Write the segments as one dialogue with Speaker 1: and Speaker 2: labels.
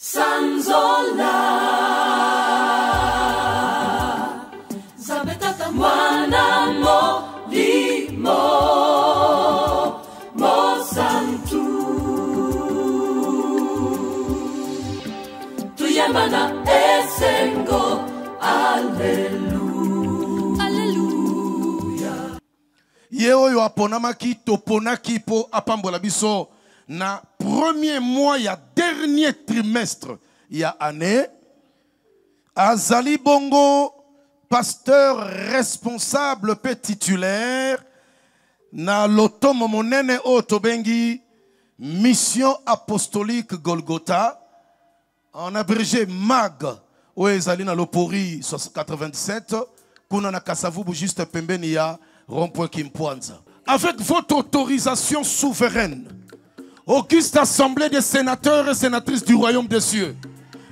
Speaker 1: Sanzola Zabetata mwana molimo Mosantu Tuyambana esengo Alléluia Alléluia
Speaker 2: Yeoyo aponamaki toponaki po apambola biso na premier mois ya dernier trimestre ya année Azali Bongo pasteur responsable pe titulaire na lotomo monene o tobengi mission apostolique Golgotha en abrégé MAG o ezali na lopori 97 kuna na Kasavubu juste pembeni ya rond-point Kimpwanza. Avec votre autorisation souveraine, Auguste Assemblée des sénateurs et sénatrices du royaume des cieux,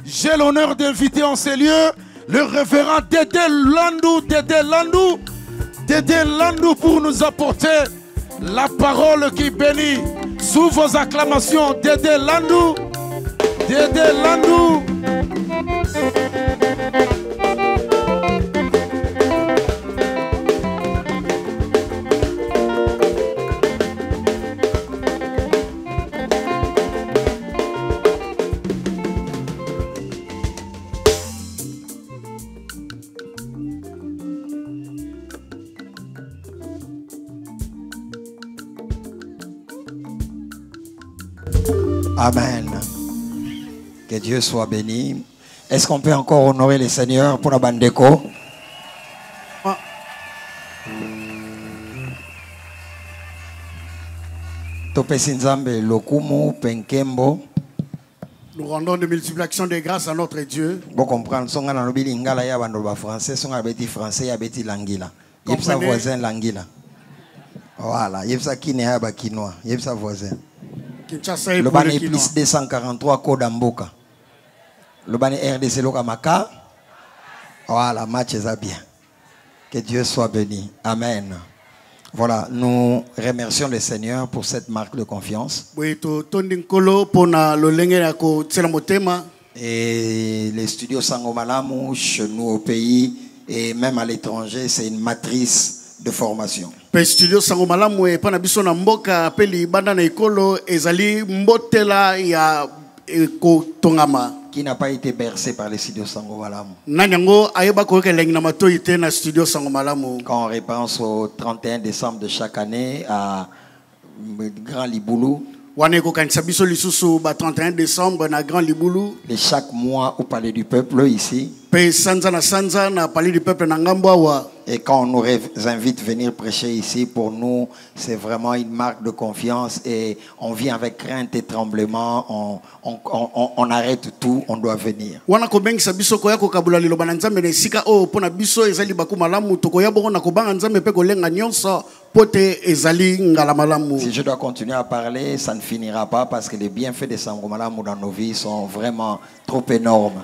Speaker 2: j'ai l'honneur d'inviter en ces lieux le révérend Dédé Landou pour nous apporter la parole qui bénit. Sous vos acclamations, Dédé Landou.
Speaker 3: Amen. Que Dieu soit béni. Est-ce qu'on peut encore honorer le Seigneur pour la bandeko? Topesi Nzambe lokumu penkembo.
Speaker 4: Nous rendons de multiplication des grâces à notre Dieu.
Speaker 3: Vous comprenez, songa na lobi lingala ya bando ba français, songa beti français ya beti langila. Yepsa voisin langila. Voilà, yepsa kine ya ba kinois, yepsa voisin. Le ban est plus 243 code Mboka. Le ban est RDC Lokamaka. Voilà, match est bien. Que Dieu soit béni. Amen. Voilà, nous remercions le Seigneur pour cette marque de confiance. Et les studios Sangomalamu, chez nous au pays et même à l'étranger, c'est une matrice de formation.
Speaker 4: Studio Sangomalamu et Panabiso Mboka appeli banda na ekolo ezali mbotela ya Tongama.
Speaker 3: Qui n'a pas été bercé par les studios Sangomalamu.
Speaker 4: Nanyango ayeba ko kelengi na matoyite na studio Sangomalamu.
Speaker 3: Quand on repense au 31 décembre de chaque année à Grand Liboulou.
Speaker 4: Wane ko kanisa biso lisusu ba 31 décembre na Grand Liboulou.
Speaker 3: Et chaque mois au Palais du Peuple ici.
Speaker 4: Pe sanza na Palais du Peuple na ngambo awa.
Speaker 3: Et quand on nous invite à venir prêcher ici, pour nous, c'est vraiment une marque de confiance et on vient avec crainte et tremblement, on arrête tout, on doit venir. Si je dois continuer à parler, ça ne finira pas parce que les bienfaits de Sangomalamu dans nos vies sont vraiment trop énormes.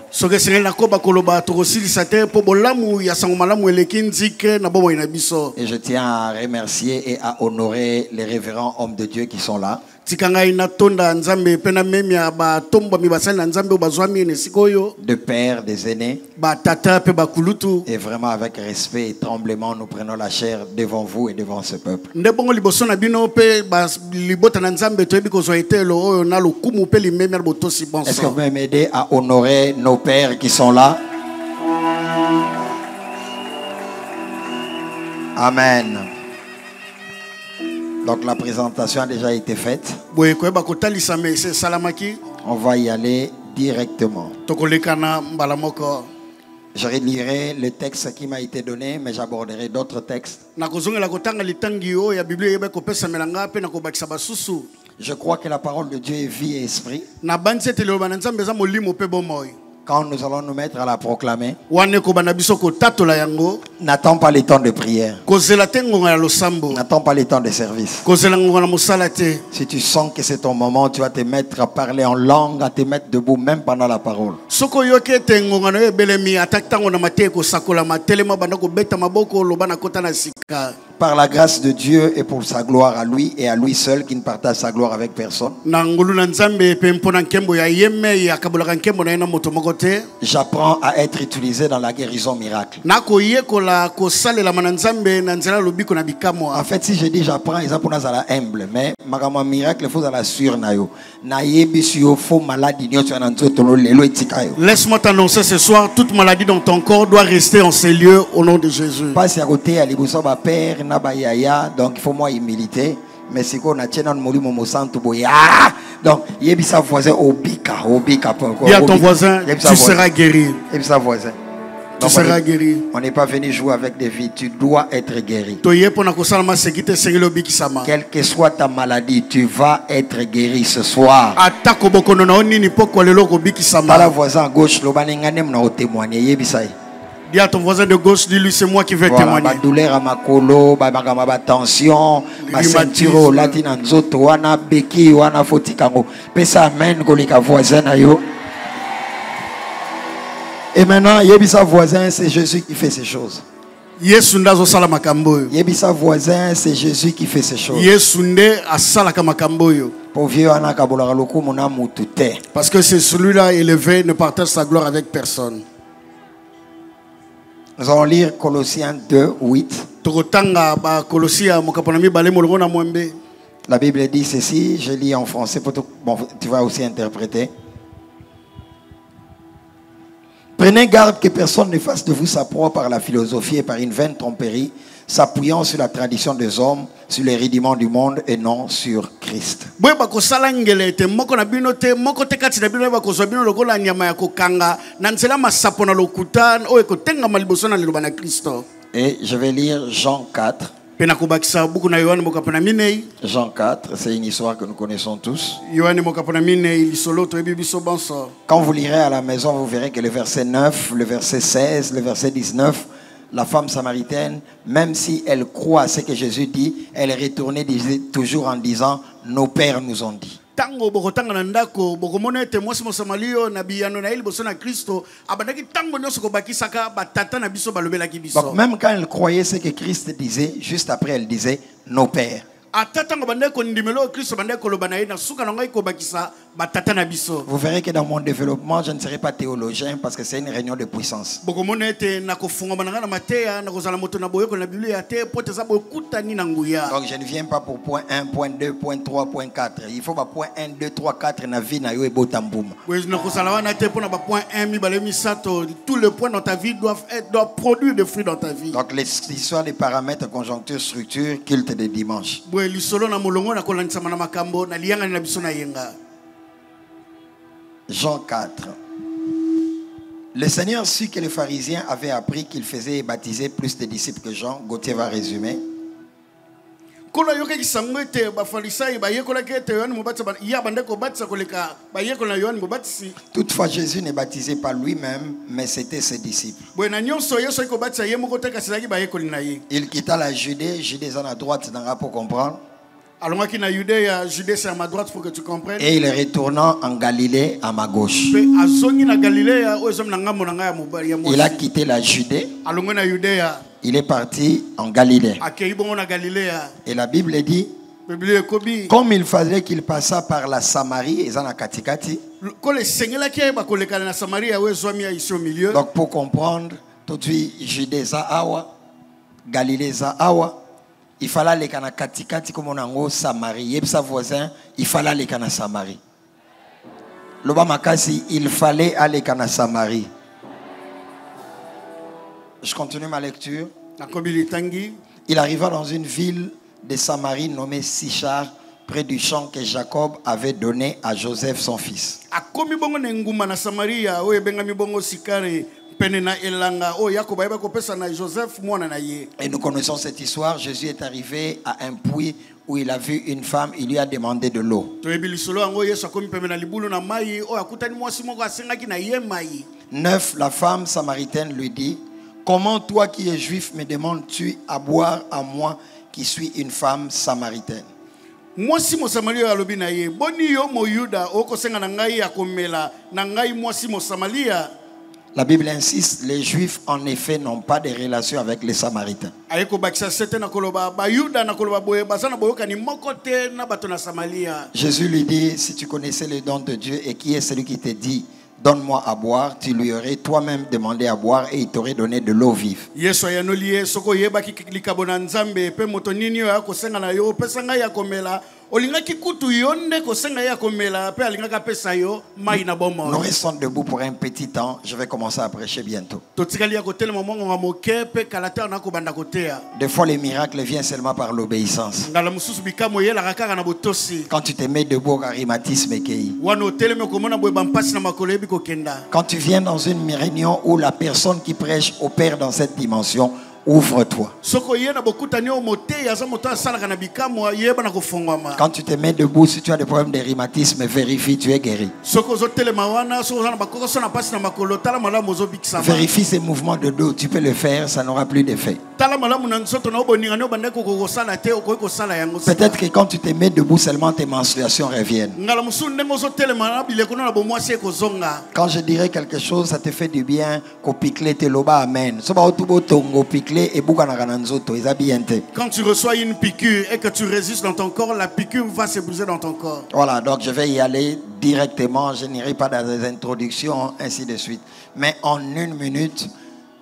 Speaker 3: Et je tiens à remercier et à honorer les révérends hommes de Dieu qui sont là. De pères, des aînés. Et vraiment avec respect et tremblement, nous prenons la chair devant vous et devant ce peuple. Est-ce que vous pouvez m'aider à honorer nos pères qui sont là? Amen. Donc la présentation a déjà été faite. On va y aller directement. Je relirai le texte qui m'a été donné, mais j'aborderai d'autres textes. Je crois que la parole de Dieu est vie et esprit. Quand nous allons nous mettre à la proclamer, n'attends pas les temps de prière. N'attends pas les temps de service. Si tu sens que c'est ton moment, tu vas te mettre à parler en langue, à te mettre debout même pendant la parole. par la grâce de Dieu et pour sa gloire à lui et à lui seul qui ne partage sa gloire avec personne. J'apprends à être utilisé dans la guérison miracle. En fait, si je dis j'apprends, ils pour la humble, mais ma miracle, il faut la sur nayo.
Speaker 4: Laisse-moi t'annoncer ce soir, toute maladie dans ton corps doit rester en ces lieux au nom de Jésus.
Speaker 3: Pas à côté à l'iboussa ba père na ba yaya, donc il faut moi humilité. Mais si qu'on a tient moli momo santo boya, donc yebisa voisin obika.
Speaker 4: Dis à ton voisin, tu seras guéri.
Speaker 3: Yebisa voisin.
Speaker 4: Tu seras guéri.
Speaker 3: On n'est pas venu jouer avec des vies, tu dois être guéri. Quelle que soit ta maladie, tu vas être guéri ce soir. Par la voisin à gauche, témoigner.
Speaker 4: Dis à ton voisin de gauche, dis-lui c'est moi qui vais témoigner.
Speaker 3: Ma douleur à ma colo, ma tension, ma ceinture, latine nzoto, wana beki, wana fotikango. Pesa amen, kolika voisin ayo. Et maintenant, yebisa voisin, c'est Jésus qui fait ces choses. Yebisa voisin, c'est Jésus qui fait ces choses.
Speaker 4: Parce que c'est celui-là élevé, ne partage sa gloire avec personne.
Speaker 3: Nous allons lire Colossiens 2, 8. La Bible dit ceci, je lis en français, bon, tu vas aussi interpréter. Prenez garde que personne ne fasse de vous sa proie par la philosophie et par une vaine tromperie, s'appuyant sur la tradition des hommes, sur les rudiments du monde et non sur Christ. Et je vais lire Jean 4. Jean 4, c'est une histoire que nous connaissons tous. Quand vous lirez à la maison, vous verrez que le verset 9, le verset 16, le verset 19, la femme samaritaine, même si elle croit à ce que Jésus dit, elle est retournée toujours en disant, nos pères nous ont dit. Donc même quand elle croyait ce que Christ disait, juste après elle disait, nos pères. Vous verrez que dans mon développement, je ne serai pas théologien parce que c'est une réunion de puissance. Donc je ne viens pas pour point 1, point 2, point 3, point 4. Il faut pas point 1, 2, 3, 4 na vie na yo e botamboum.
Speaker 4: Tous les points dans ta vie doivent produire des fruits dans ta vie.
Speaker 3: Donc l'histoire des paramètres, conjoncture, structure, culte de dimanche. Jean 4. Le Seigneur sut que les pharisiens avaient appris qu'il faisait baptiser plus de disciples que Jean. Gauthier va résumer. Toutefois, Jésus ne baptisait pas lui-même, mais c'était ses disciples. Il quitta la Judée, Judée en à droite, pour comprendre. Et il retourna en Galilée à ma gauche. Il a quitté la Judée. Il est parti en Galilée. Et la Bible dit, comme il fallait qu'il passât par la Samarie, et la Katikati. Donc pour comprendre, tout de suite, Judée Awa, Galilée Awa. Il fallait aller à Katikati comme on a en Samarie. Et sa voisin, il fallait aller à Samarie. L'Obamakasi, il fallait aller à Samarie. Je continue ma lecture. Il arriva dans une ville de Samarie nommée Sichar, près du champ que Jacob avait donné à Joseph son fils. Et nous connaissons cette histoire. Jésus est arrivé à un puits où il a vu une femme, il lui a demandé de l'eau. 9, la femme samaritaine lui dit, comment toi qui es juif me demandes-tu à boire à moi qui suis une femme samaritaine? La Bible insiste, les Juifs en effet n'ont pas de relation avec les Samaritains. Jésus lui dit, si tu connaissais les dons de Dieu et qui est celui qui te dit, donne-moi à boire, tu lui aurais toi-même demandé à boire et il t'aurait donné de l'eau vive. Nous restons debout pour un petit temps. Je vais commencer à prêcher bientôt. Des fois, les miracles viennent seulement par l'obéissance. Quand tu te mets debout au rhumatisme, quand tu viens dans une réunion où la personne qui prêche opère dans cette dimension, ouvre-toi. Quand tu te mets debout, si tu as des problèmes de rhumatisme, vérifie, tu es guéri. Vérifie ces mouvements de dos, tu peux le faire, ça n'aura plus d'effet. Peut-être que quand tu te mets debout, seulement tes menstruations reviennent. Quand je dirais quelque chose, ça te fait du bien, amen.
Speaker 4: Quand tu reçois une piqûre et que tu résistes dans ton corps, la piqûre va se briser dans ton corps.
Speaker 3: Voilà, donc je vais y aller directement. Je n'irai pas dans des introductions, ainsi de suite. Mais en 1 minute,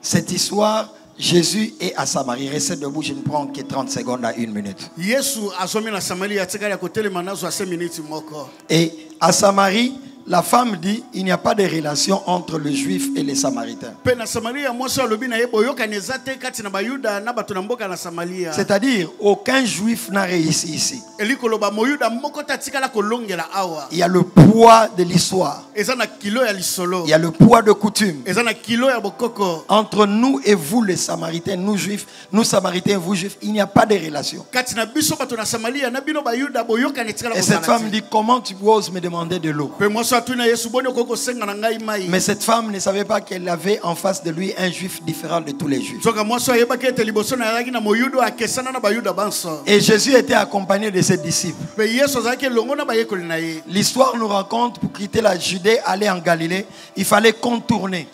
Speaker 3: cette histoire, Jésus est à Samarie. Restez debout, je ne prends que 30 secondes à 1 minute. Et à Samarie, la femme dit, il n'y a pas de relation entre les Juifs et les Samaritains. C'est-à-dire, aucun Juif n'a réussi ici. Il y a le poids de l'histoire. Il y a le poids de coutume. Entre nous et vous les Samaritains, nous Juifs, nous Samaritains, vous Juifs, il n'y a pas de relation. Et cette femme dit, comment tu oses me demander de l'eau? Mais cette femme ne savait pas qu'elle avait en face de lui un juif différent de tous les juifs. Et Jésus était accompagné de ses disciples. L'histoire nous raconte, pour quitter la Judée, aller en Galilée, il fallait contourner.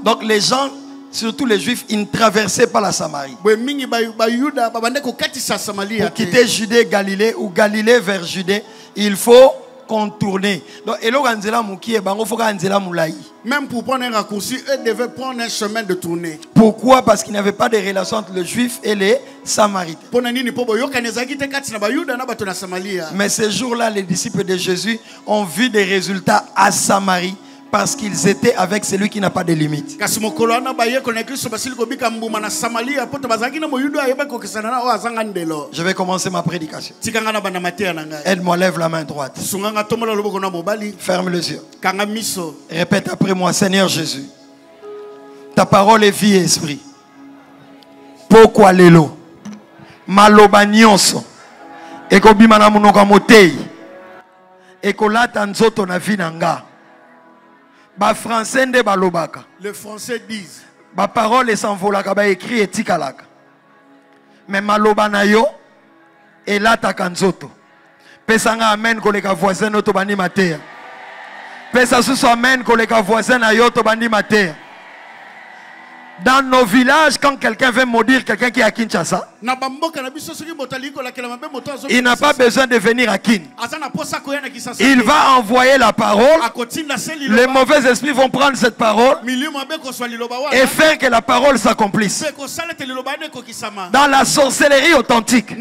Speaker 3: Donc les gens, surtout les Juifs, ils ne traversaient pas la Samarie. Pour quitter Judée, Galilée ou Galilée vers Judée, il faut contourner. Donc, même pour prendre un raccourci, eux devaient prendre un chemin de tournée. Pourquoi? Parce qu'il n'y avait pas de relation entre les Juifs et les Samaritains. Mais ces jours-là, les disciples de Jésus ont vu des résultats à Samarie, parce qu'ils étaient avec celui qui n'a pas de limite. Je vais commencer ma prédication. Aide-moi, lève la main droite. Ferme les yeux. Répète après moi, Seigneur Jésus, ta parole est vie et esprit. Pourquoi lelo? Maloba nyonso. Eko bimana munoko motei. Eko lata nzoto na vie nanga. Les Français disent, ba parole s'envolaka ba écrit et tikalaka. Mais maloba na yo et là ta kanzoto. Pesanga amen koleka voisin no to bani mater. Pesa suso amen koleka voisin na yo to bani mater. Dans nos villages, quand quelqu'un veut maudire quelqu'un qui est à Kinshasa, il n'a pas besoin de venir à Kin. Il va envoyer la parole. Les mauvais esprits vont prendre cette parole et faire que la parole s'accomplisse. Dans la sorcellerie authentique,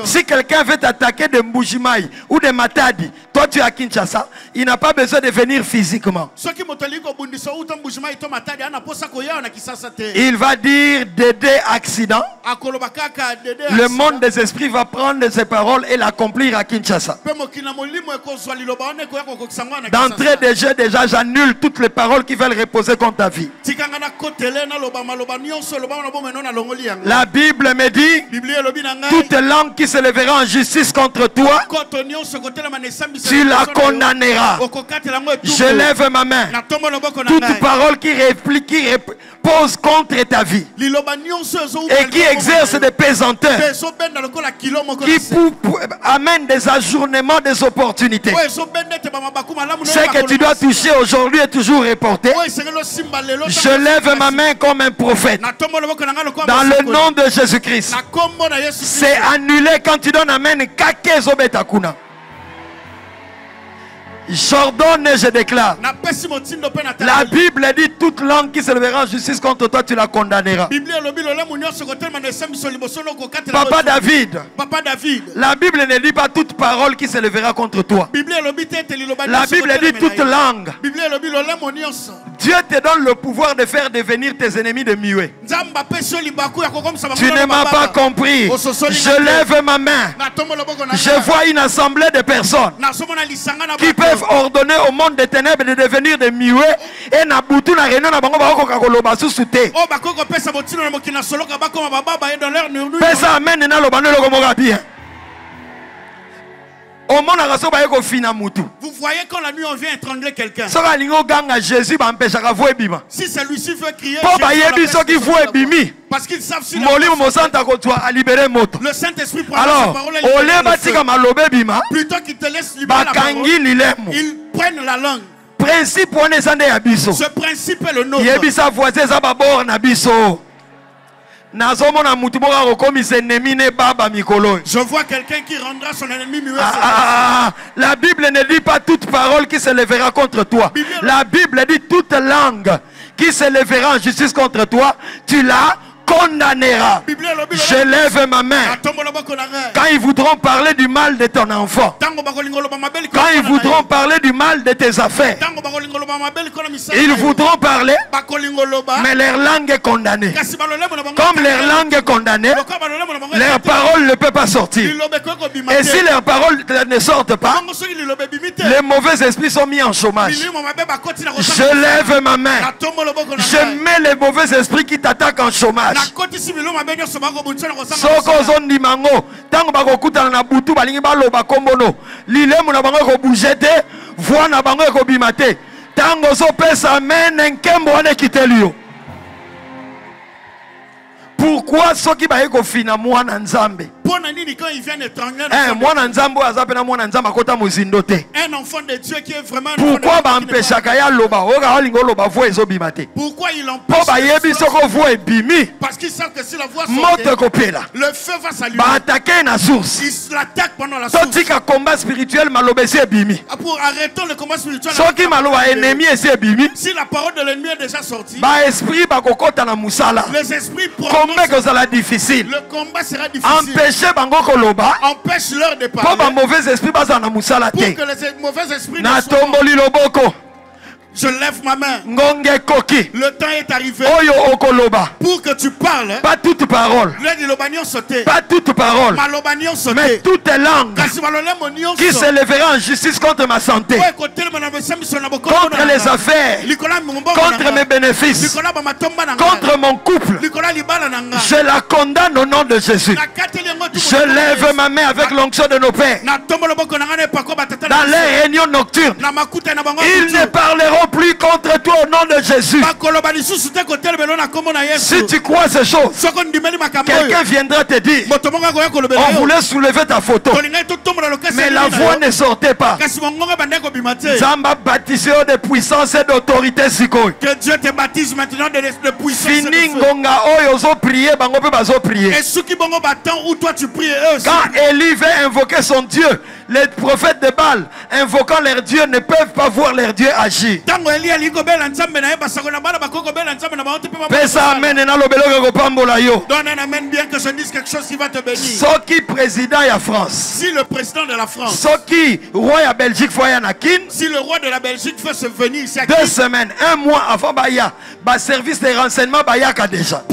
Speaker 3: si quelqu'un veut t'attaquer de Mbujimaï ou de Matadi, toi tu es à Kinshasa, il n'a pas besoin de venir physiquement. Il va dire Dédé accident. Le monde des esprits va prendre ces paroles et l'accomplir à Kinshasa. D'entrée de jeu, déjà j'annule toutes les paroles qui veulent reposer contre ta vie. La Bible me dit, toute langue qui se lèvera en justice contre toi, tu la condamneras. Je lève ma main. Toute parole qui réplique, qui pose contre ta vie et qui exerce exerce des pesanteurs, qui amènent des ajournements des opportunités. Ce que tu dois toucher aujourd'hui est toujours reporté. Je lève ma main comme un prophète. Dans le nom de Jésus-Christ. C'est annulé quand tu donnes amen. J'ordonne et je déclare. La Bible dit toute langue qui se lèvera en justice contre toi, tu la condamneras. Papa David. La Bible ne dit pas toute parole qui se lèvera contre toi. La Bible dit toute langue. Dieu te donne le pouvoir de faire devenir tes ennemis de muets. Tu ne m'as pas compris. Je lève ma main. Je vois une assemblée de personnes qui peuvent ordonner au monde des ténèbres de devenir des muets et na butu na réunion na bango bako koloba susute. Pesa amen na lobano lokomoka bien. Vous
Speaker 4: voyez quand la nuit on vient étrangler quelqu'un. Si celui-ci veut crier, parce qu'ils savent si le Saint-Esprit prend sa parole et plutôt qu'il te laisse libérer la parole, ils prennent la langue. Ce principe est le nôtre. Je vois quelqu'un qui rendra son ennemi muet.
Speaker 3: La Bible ne dit pas toute parole qui se lèvera contre toi. La Bible dit toute langue qui se lèvera en justice contre toi, tu la condamnera. Je lève ma main. Quand ils voudront parler du mal de ton enfant, quand ils voudront parler du mal de tes affaires, ils voudront parler, mais leur langue est condamnée. Comme leur langue est condamnée, leur parole ne peut pas sortir. Et si leurs paroles ne sortent pas, les mauvais esprits sont mis en chômage. Je lève ma main. Je mets les mauvais esprits qui t'attaquent en chômage. Soko zondi mango tango bakokutana na butu balingi baloba kombono lilemu na bango ko bougete voix na bango ko bimate tango zo pesa amen nkembo wane kitelio. Pourquoi ceux qui baye ko fina mwana nzambe?
Speaker 4: Quand ils viennent étrangler
Speaker 3: mwana nzambe azapena mwana nzambe akota mozindo te.
Speaker 4: Un enfant de Dieu qui est vraiment.
Speaker 3: Pourquoi ba mpeshaka ya loba oka olingo loba voix ezobimate?
Speaker 4: Pourquoi il empêche?
Speaker 3: Po ba yebi soko voix ebimi.
Speaker 4: Parce qu'ils savent que si la voix
Speaker 3: sort,
Speaker 4: le feu va s'allumer.
Speaker 3: Ba attaquer na source.
Speaker 4: Ils l'attaquent pendant la source.
Speaker 3: Totika combat spirituel malobesi ebimi.
Speaker 4: Pour arrêter le combat spirituel.
Speaker 3: Soki maloba ennemi esi ebimi.
Speaker 4: Si la parole de l'ennemi est déjà sortie.
Speaker 3: Ba esprit ba kokota na musala.
Speaker 4: Les esprits
Speaker 3: combat que ça la difficile.
Speaker 4: Le combat sera difficile.
Speaker 3: Empêcher bango koloba.
Speaker 4: Empêche-leur de parler.
Speaker 3: Pour ba mauvais esprit ba za na musala te.
Speaker 4: Pour que les mauvais esprits
Speaker 3: na tomboli loboko.
Speaker 4: Je lève ma main.
Speaker 3: Ngonge koki.
Speaker 4: Le temps est arrivé.
Speaker 3: Oyo okoloba.
Speaker 4: Pour que tu parles.
Speaker 3: Pas toute parole. Pas toute parole. Mais toute langue qui se lèvera en justice contre ma santé, contre les affaires, contre mes bénéfices, contre mon couple, je la condamne au nom de Jésus. Je lève ma main avec l'onction de nos pères. Dans les réunions nocturnes, ils ne parleront plus contre toi au nom de Jésus. Si tu crois ces choses, quelqu'un viendra te dire, on voulait soulever ta photo, mais la voix ne sortait pas. Zamba baptisé de puissance et d'autorité.
Speaker 4: Que Dieu te baptise maintenant de puissance et de
Speaker 3: prier.
Speaker 4: Et ceux qui vont battre où toi tu pries, eux.
Speaker 3: Quand Élie veut invoquer son Dieu, les prophètes de Baal invoquant leur Dieu ne peuvent pas voir leur Dieu agir. Pesa amen na lobelo ko pambola yo.
Speaker 4: Donne un amen bien que je dise quelque chose qui va te bénir.
Speaker 3: Soki président ya France.
Speaker 4: Si le président de la France.
Speaker 3: Soki roi ya Belgique foya na kin.
Speaker 4: Si le roi de la Belgique veut se venir ici à
Speaker 3: 2 semaines, 1 mois avant baya, ba service de renseignement baya ka déjà.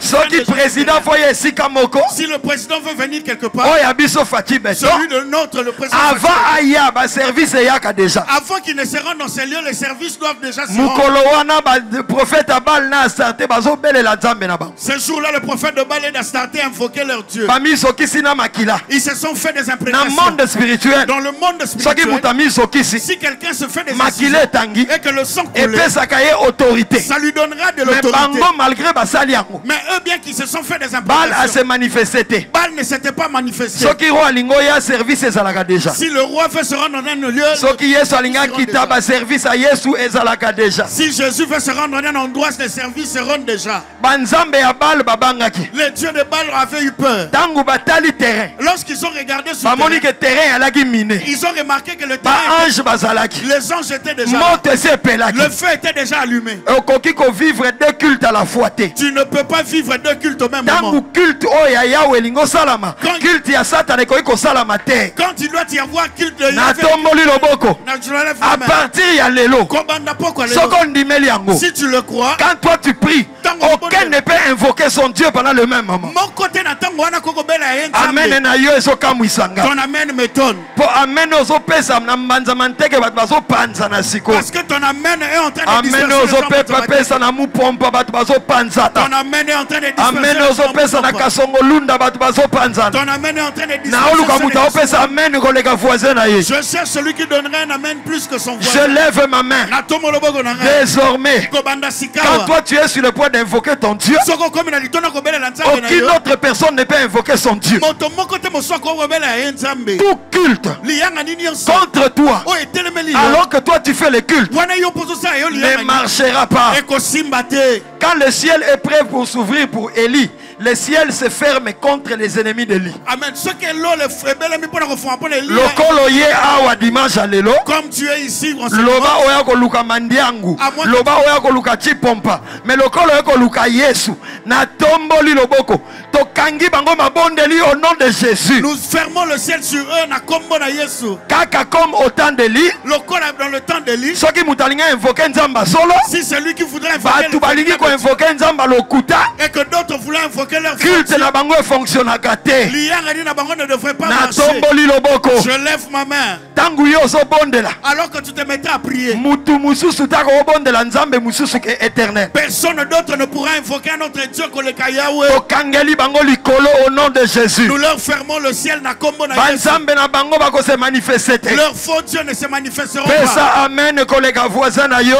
Speaker 4: Soki
Speaker 3: président foya esika moko.
Speaker 4: Si le président veut venir quelque part.
Speaker 3: Oya biso fati
Speaker 4: béton.
Speaker 2: Celui de notre, le président.
Speaker 4: Avant aya ba service yaka déjà.
Speaker 2: Avant qu'ils ne se rendent dans ces lieux, les services doivent déjà se
Speaker 4: Mukolo
Speaker 2: rendre.
Speaker 4: wana ba prophète Abal na starté bazo belela nzambe na bango.
Speaker 2: Ce jour-là, le prophète de Baal a starté à invoquer leur Dieu.
Speaker 4: Bami sokisi na makila.
Speaker 2: Ils se sont fait des
Speaker 4: Na
Speaker 2: imprécations.
Speaker 4: monde spirituel.
Speaker 2: Dans le monde
Speaker 4: Soki
Speaker 2: spirituel,
Speaker 4: mutami sokisi.
Speaker 2: si quelqu'un se fait des
Speaker 4: Makile tangi.
Speaker 2: et que le sang
Speaker 4: Et
Speaker 2: coule,
Speaker 4: pesaka ye autorité.
Speaker 2: ça lui donnera de
Speaker 4: Mais
Speaker 2: l'autorité.
Speaker 4: bango malgré basali yango.
Speaker 2: Mais eux, bien qu'ils se sont fait des
Speaker 4: Bal a se
Speaker 2: imprécations,
Speaker 4: manifesté te.
Speaker 2: Baal ne s'était pas manifesté.
Speaker 4: Soki roi alingo ya service ezalaka déjà.
Speaker 2: Si le roi veut se rendre dans un lieu,
Speaker 4: Soki Yesu alinga
Speaker 2: se rend
Speaker 4: kita
Speaker 2: déjà.
Speaker 4: ba service a Yesu ezalaka déjà.
Speaker 2: Si Jésus veut se rendre dans un endroit, les services se rendent déjà.
Speaker 4: Banzambe ya Bal babangaki.
Speaker 2: Les dieux de Baal avaient eu peur.
Speaker 4: Tangu batali terrain.
Speaker 2: Lorsqu'ils ont regardé sur le
Speaker 4: Bamoni
Speaker 2: terrain,
Speaker 4: que terrain alaki miné.
Speaker 2: ils ont remarqué que le
Speaker 4: Ba
Speaker 2: terrain,
Speaker 4: ange bazalaki.
Speaker 2: les anges étaient déjà là.
Speaker 4: Moto se pelaki.
Speaker 2: Le feu était déjà allumé.
Speaker 4: Okoki ko vivre deux cultes à la fois te.
Speaker 2: Tu ne peux pas vivre deux cultes au même moment.
Speaker 4: Tangu culte oya Yahweh lingo salama.
Speaker 2: Quand-
Speaker 4: Culte ya Satan ko iko salama te.
Speaker 2: Quand il doit y avoir culte de
Speaker 4: Na
Speaker 2: Yahvé,
Speaker 4: tomboli loboko.
Speaker 2: je lève
Speaker 4: À
Speaker 2: la main.
Speaker 4: partir ya lelo.
Speaker 2: Kobanda poko lelo.
Speaker 4: Soko ndimeli yango.
Speaker 2: Si tu le crois,
Speaker 4: Quand toi tu pries,
Speaker 2: Tango
Speaker 4: aucun ne peut invoquer son Dieu pendant le même moment.
Speaker 2: mon côté n'attend wana koko bela yen
Speaker 4: Amen
Speaker 2: Nzambe.
Speaker 4: na yo ezokamwisanga.
Speaker 2: Ton amen m'étonne.
Speaker 4: Po amen ozopesa na mbanzama nteke bato bazopanza na siko.
Speaker 2: Parce que ton amen est en train de
Speaker 4: Amen
Speaker 2: disperser les gens
Speaker 4: ozopepa
Speaker 2: automatique.
Speaker 4: pesa na mupompa bato bazopanzata.
Speaker 2: Ton amen est en train de disperser
Speaker 4: Amen
Speaker 2: les gens
Speaker 4: ozopesa na
Speaker 2: automatique.
Speaker 4: kasongolunda bato bazopanzana.
Speaker 2: Ton amen est en train de
Speaker 4: Na
Speaker 2: disperser
Speaker 4: oluka
Speaker 2: les
Speaker 4: mutu
Speaker 2: gens.
Speaker 4: opesa amen koleka voisin na ye.
Speaker 2: Je cherche celui qui donnerait un amen plus que son
Speaker 4: Je
Speaker 2: voisin.
Speaker 4: lève ma main.
Speaker 2: Na tomo loboko na ngai.
Speaker 4: Désormais,
Speaker 2: Kobanda
Speaker 4: quand
Speaker 2: sikawa.
Speaker 4: toi tu es sur le point d'invoquer ton Dieu,
Speaker 2: Soko komi na litona kobelela Nzambe na
Speaker 4: aucune
Speaker 2: yo.
Speaker 4: autre personne ne peut invoquer son Dieu.
Speaker 2: Moto moko te moso kobela yen Nzambe.
Speaker 4: Tout culte
Speaker 2: Liyanga nini yonso.
Speaker 4: contre toi,
Speaker 2: O etelemeli yo.
Speaker 4: alors que toi tu fais le culte,
Speaker 2: Wana yo pozo sa yo
Speaker 4: ne
Speaker 2: liyanga.
Speaker 4: marchera pas.
Speaker 2: Ekosimba te.
Speaker 4: Quand le ciel est prêt pour s'ouvrir pour Élie, le ciel se ferme contre les ennemis d'Élie.
Speaker 2: Amen. Ce que l'eau le frébele mi pona kofwa pona Elie.
Speaker 4: Lokolo ye awa dimanche à lelo.
Speaker 2: Comme tu es ici en ce
Speaker 4: Loba
Speaker 2: moment.
Speaker 4: oya koluka mandiangu.
Speaker 2: À moins que-
Speaker 4: Loba oya koluka chipompa. Mais lokolo oya koluka Yesu. Na tomboli loboko. Tokangi bango mabondeli au nom de Jésus.
Speaker 2: Nous fermons le ciel sur eux na kombo na Yesu.
Speaker 4: Kaka comme au temps d'Élie.
Speaker 2: Lokola dans le temps d'Élie.
Speaker 4: Soki mutalinga invoquer nzamba solo.
Speaker 2: Si c'est lui qui voudrait invoquer
Speaker 4: Batu balingi ko invoquer nzamba lokuta.
Speaker 2: et que d'autres voulaient invoquer leur
Speaker 4: Culte na bango fonctionnaka te.
Speaker 2: Liyanga ni na bango ne devrait pas
Speaker 4: Na
Speaker 2: marcher.
Speaker 4: tomboli loboko.
Speaker 2: Je lève ma main.
Speaker 4: Tangu yo ozobondela.
Speaker 2: Alors que tu te mettais à prier.
Speaker 4: Mutu mususu tako obondela nzambe mususu ke éternel.
Speaker 2: Personne d'autre ne pourra invoquer un autre Dieu que le Yahweh.
Speaker 4: Okangeli bango likolo au nom de Jésus.
Speaker 2: Nous leur fermons le ciel na kombo na Yesu.
Speaker 4: Banzambe na bango bako se manifester te.
Speaker 2: Leurs faux dieux ne se manifesteront
Speaker 4: Pesa
Speaker 2: pas.
Speaker 4: amen kolega voisin na yo.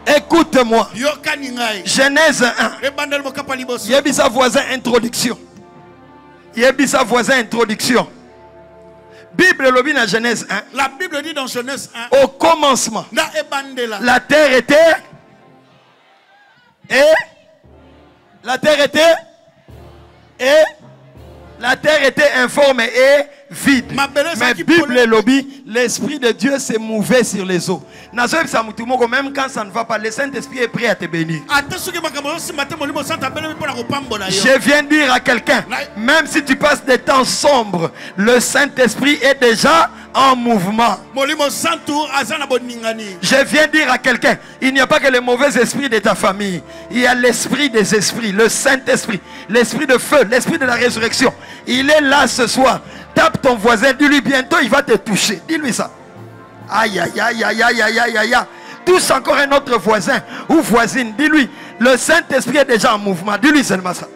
Speaker 4: Écoute-moi.
Speaker 2: Yoka ningai.
Speaker 4: Genèse 1.
Speaker 2: Ebandel mokapa liboso.
Speaker 4: Yebisa voisin introduction. Yebisa voisin introduction. Bible lobi na Genèse 1.
Speaker 2: La Bible dit dans Genèse 1.
Speaker 4: Au commencement,
Speaker 2: Na ebandela.
Speaker 4: la terre était et la terre était et la terre était informe et vide. Mais Bible lobby, l'esprit de Dieu s'est mouvé sur les eaux. Même quand ça ne va pas, le Saint-Esprit est prêt à te bénir. Je viens dire à quelqu'un, même si tu passes des temps sombres, le Saint-Esprit est déjà en mouvement. Je viens dire à quelqu'un, il n'y a pas que le mauvais esprit de ta famille. Il y a l'esprit des esprits, le Saint-Esprit, l'esprit de feu, l'esprit de la résurrection. Il est là ce soir. Tape ton voisin, dis-lui bientôt il va te toucher. Dis-lui ça. Aïe, aïe, aïe, aïe, aïe, aïe, aïe, aïe. Touche encore un autre voisin ou voisine. Dis-lui, le Saint-Esprit est déjà en mouvement. Dis-lui seulement ça.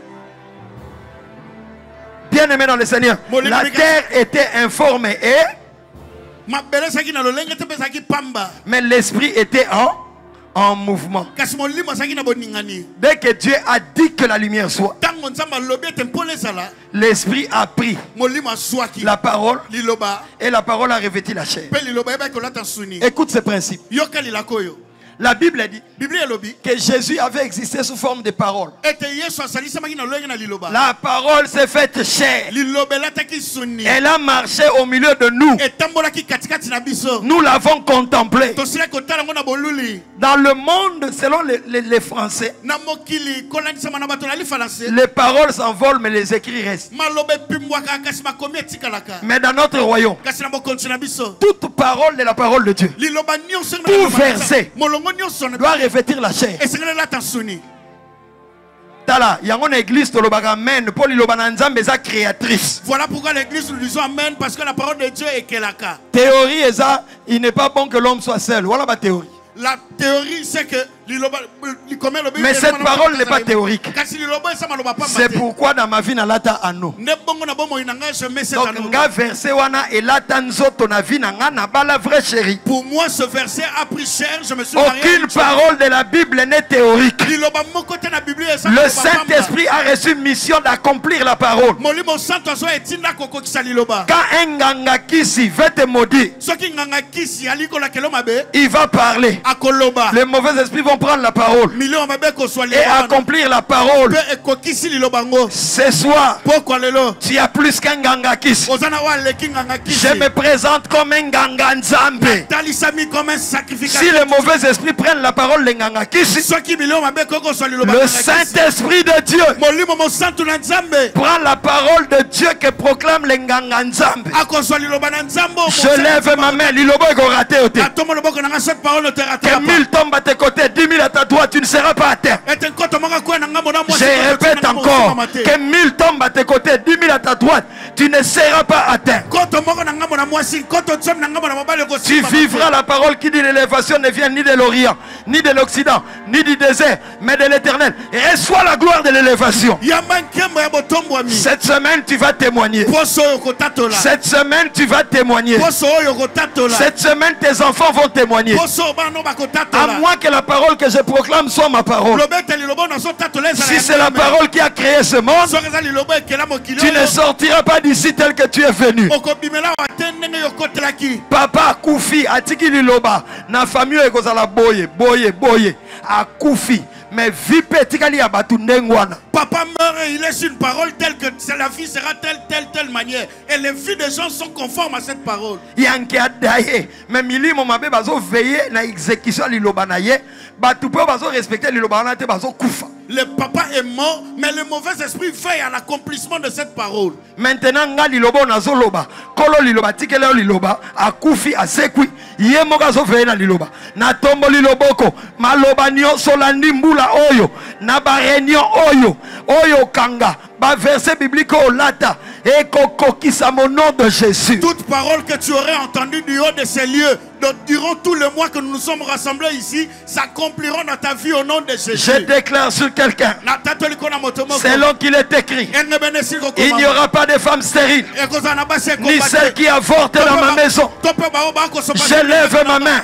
Speaker 4: Bien-aimé dans le Seigneur, la terre était informée et... mais l'esprit était en mouvement. Dès que Dieu a dit que la lumière soit, l'esprit a pris la parole et la parole a revêtu la chair. Écoute ce principe. La Bible dit que Jésus avait existé sous forme de parole. La parole s'est faite chair. Elle a marché au milieu de nous. Nous l'avons contemplé. Dans le monde, selon les Français, les paroles s'envolent mais les écrits restent. Mais dans notre royaume, toute parole est la parole de Dieu. Tout verset doit revêtir la chair. Tala, yango na église to lobaka amen, pour liloba na nzambe eza créatrice.
Speaker 5: Voilà pourquoi l'église nous disons amen, parce que la parole de Dieu est kelaka.
Speaker 4: Théorie eza, il n'est pas bon que l'homme soit seul. Voilà ma théorie.
Speaker 5: La théorie c'est que
Speaker 4: mais cette parole n'est pas théorique. C'est pourquoi dans ma vie na lata ano. Donc nga verset wana elata nzoto na vie na nga na bala vrai chéri.
Speaker 5: Pour moi ce verset a pris cher, je me suis marié.
Speaker 4: Aucune parole de la Bible n'est théorique. Le Saint-Esprit a reçu une mission d'accomplir la parole. Quand un nganga kisi veut te maudire, il va parler. Les mauvais esprits vont prendre la parole et accomplir la parole. Ce soir, tu as plus qu'un nganga kisi. Je me présente comme un nganga nzambe. Si les mauvais esprits prennent la parole de nganga kisi, le Saint-Esprit de Dieu prend la parole de Dieu que proclame les nganga nzambe. Je lève ma main. Lilobo est raté. Que 1000 tombent à tes côtés, 10 000 à ta droite, tu ne seras pas atteint. Je répète encore, que 1000 tombent à tes côtés, 10 000 à ta droite, tu ne seras pas atteint. Tu vivras la parole qui dit l'élévation ne vient ni de l'Orient, ni de l'Occident, ni du désert, mais de l'Éternel. Et reçois la gloire de l'élévation. Cette semaine, tu vas témoigner. Cette semaine, tu vas témoigner. Cette semaine, tes enfants vont témoigner. À moins que la parole que je proclame soit ma parole. Si c'est la parole qui a créé ce monde, tu ne sortiras pas d'ici tel que tu es venu. Papa Koufi atiki liloba na famille ekozala boye boye boye a Koufi. Mais vie pétikali ya batu ndengwana.
Speaker 5: Papa meurt et il laisse une parole telle que la vie sera telle manière. Et les vies des gens sont conformes à cette parole.
Speaker 4: Yanke adaye. Mais milimo mabe bazo veiller na exécution liloba na ye. Batu pe bazo respecter liloba na te bazo kufa.
Speaker 5: Le papa est mort, mais le mauvais esprit veille à l'accomplissement de cette parole.
Speaker 4: Maintenant, nga liloba na zoloba. Kolo liloba tikele liloba. A kufi a sekwi. Ye moga zo veille na liloba. Na tombo liloboko. Maloba nyonso landi mbula oyo. Na ba réunion oyo. Oyo kanga. Ba verset biblique au lata. Et kokokisa mon nom de Jésus.
Speaker 5: Toute parole que tu aurais entendue du haut de ces lieux, durant tout le mois que nous nous sommes rassemblés ici, s'accompliront dans ta vie au nom de Jésus.
Speaker 4: Je déclare sur quelqu'un, selon qu'il est écrit, il n'y aura pas de femme stérile, ni celle qui avorte dans ma maison. Je lève ma main.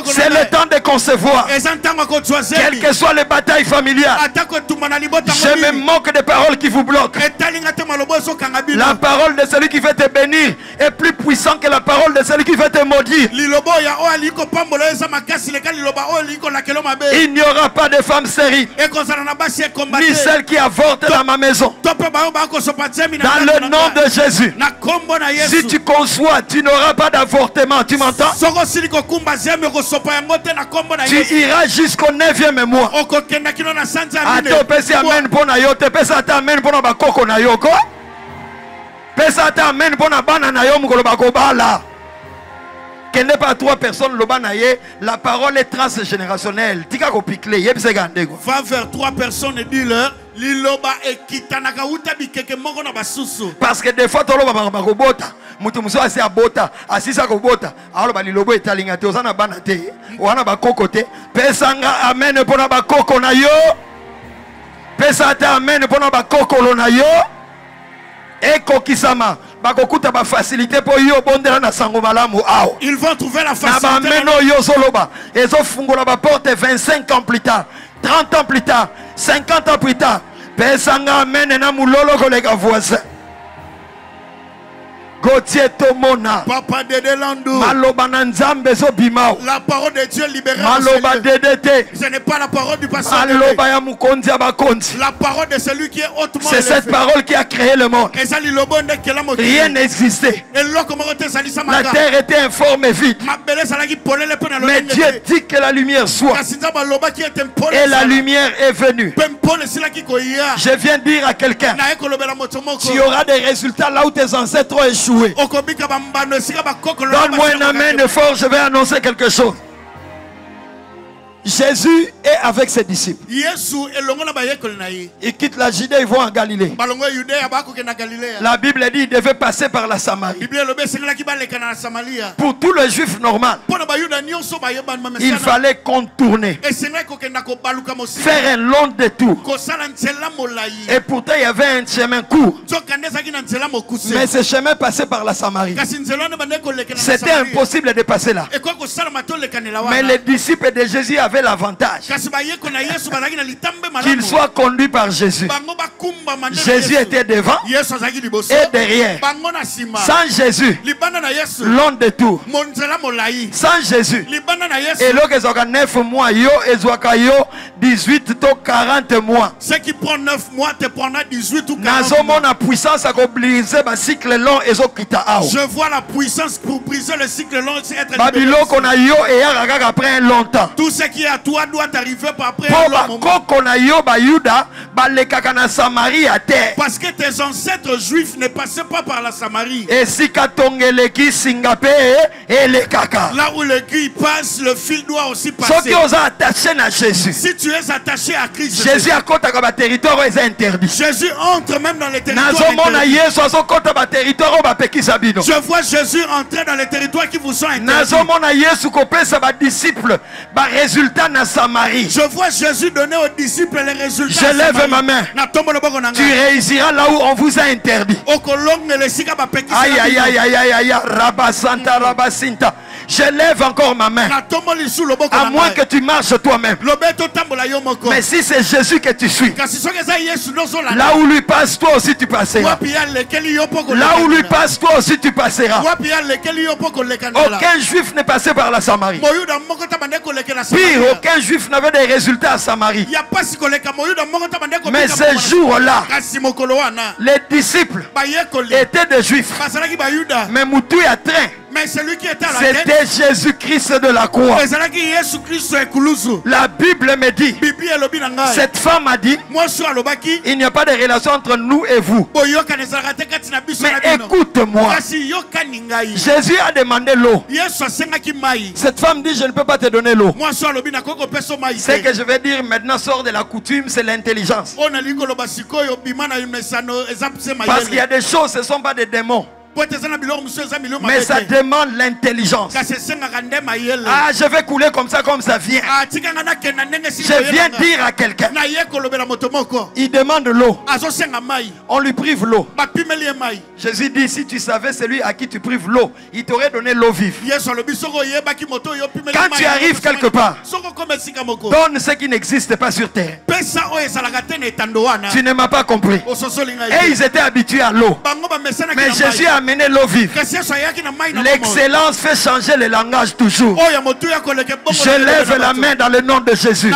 Speaker 4: C'est le temps de concevoir. Quelles que soient les batailles familiales, je me moque des paroles qui vous bloquent. La parole de celui qui veut te bénir est plus puissante que la parole de celui qui veut te maudire. Il n'y aura pas de femme stérile, ni celle qui avorte dans ma maison. Dans le nom de Jésus. Si tu conçois, tu n'auras pas d'avortement. Tu m'entends? Tu iras jusqu'au 9e mois. Amen pour na yo, te pesa amen pour na bakoko na yo ko. Pesa amen pour na bana na yo mukolo bakobala. Qu'il n'est pas 3 personnes, la parole est transgénérationnelle.
Speaker 5: Va vers 3 personnes et dis-leur,
Speaker 4: parce que des fois, tu as bota, asisa kobota, alors lilobo etalinga te ozana bana te, wana bakoko te, pesanga amen pona bakoko na yo, pesa ta amen pona bakoko na yo, eko kisama.
Speaker 5: Ils vont trouver la facilité.
Speaker 4: Ils ont fungé la porte 25 ans plus tard, 30 ans plus tard, 50 ans plus tard. Pesanga amen na mulolo kolega voisin. Gauthier Tomona.
Speaker 5: Papa Dede Landou.
Speaker 4: Maloba Nanzambe zo bimao.
Speaker 5: La parole de Dieu libérée.
Speaker 4: Maloba Dedete.
Speaker 5: Ce n'est pas la parole du pasteur.
Speaker 4: Maloba ya mukonzi abakonzi.
Speaker 5: La parole de celui qui est hautement
Speaker 4: élevé. C'est cette parole qui a créé le monde. Rien n'existait. La terre était informe et vide. Mais Dieu dit que la lumière soit. Et la lumière est venue. Je viens dire à quelqu'un, tu auras des résultats là où tes ancêtres ont échoué. Donne-moi un amen fort, je vais annoncer quelque chose. Jésus est avec ses disciples.
Speaker 5: Yesu elongo na bayekoli na ye.
Speaker 4: Ils quittent la Judée, ils vont en Galilée.
Speaker 5: Balongo Yudea bako ke na Galilea.
Speaker 4: La Bible dit qu'ils devaient passer par la Samarie.
Speaker 5: Bible lobe sengela ki baleka na Samaria.
Speaker 4: Pour tout le juif normal,
Speaker 5: Pona bayuda nyonso bayeba na
Speaker 4: il fallait contourner,
Speaker 5: et sengela ko kenda ko baluka mosi.
Speaker 4: faire un long détour.
Speaker 5: Ko sala nzela molai.
Speaker 4: Et pourtant, il y avait un chemin court.
Speaker 5: Zokandeza ki na nzela mokuse.
Speaker 4: Mais ce chemin passait par la Samarie.
Speaker 5: Kasi nzela ne bande ko leka na Samaria.
Speaker 4: C'était impossible de passer là.
Speaker 5: Et quoi ko sala matole kanela wana.
Speaker 4: Mais les disciples de Jésus avaient l'avantage qu'ils soient conduits par Jésus. Jésus était devant et derrière. Sans Jésus, long détour. Sans Jésus, et là qu'ils ont 9 mois, ils ont 18 ou 40 mois.
Speaker 5: Ce qui prend 9 mois te prendra 18 ou 40
Speaker 4: mois. La puissance à briser le cycle long et
Speaker 5: je vois la puissance pour briser le cycle long et être
Speaker 4: Babylone qu'on a yo et après un longtemps.
Speaker 5: Tout ce qui est à toi doit arriver après
Speaker 4: un long moment.
Speaker 5: Parce que tes ancêtres juifs ne passaient pas par la Samarie.
Speaker 4: Et si
Speaker 5: là où l'aiguille passe, le fil doit aussi passer. Si tu es attaché à Christ,
Speaker 4: Jésus est interdit.
Speaker 5: Jésus entre même dans les territoires. Je vois Jésus entrer dans les territoires qui vous sont interdits. Je vois Jésus donner aux disciples les résultats.
Speaker 4: Je lève ma main. Tu réussiras là où on vous a interdit. Aïe aïe aïe aïe aïe aïe. Rabasanta Rabasinta. Je lève encore ma main. À moins que tu marches toi-même. Mais si c'est Jésus que tu suis, là où lui passe, toi aussi tu passeras. Là où lui passe, toi aussi tu passeras. Aucun juif n'est passé par la Samarie. Pire, aucun juif n'avait des résultats à Samarie. Mais ce jour-là, les disciples étaient des juifs. Mais Moutou a train.
Speaker 5: Mais celui qui était à la tête,
Speaker 4: c'était Jésus-Christ de la croix. La Bible me dit, cette femme a dit, il n'y a pas de relation entre nous et vous. Mais écoute-moi, Jésus a demandé l'eau. Cette femme dit, je ne peux pas te donner l'eau. Ce que je vais dire maintenant sort de la coutume, c'est l'intelligence. Parce qu'il y a des choses, ce ne sont pas des démons. Mais ça demande l'intelligence. Ah, je vais couler comme ça vient. Je viens dire à quelqu'un, il demande l'eau. On lui prive l'eau. Jésus dit, si tu savais celui à qui tu prives l'eau, il t'aurait donné l'eau vive. Quand tu arrives quelque part, donne ce qui n'existe pas sur terre. Tu ne m'as pas compris. Et ils étaient habitués à l'eau. Mais Jésus a amené l'eau vive. L'excellence fait changer le langage toujours. Je lève la main dans le nom de Jésus.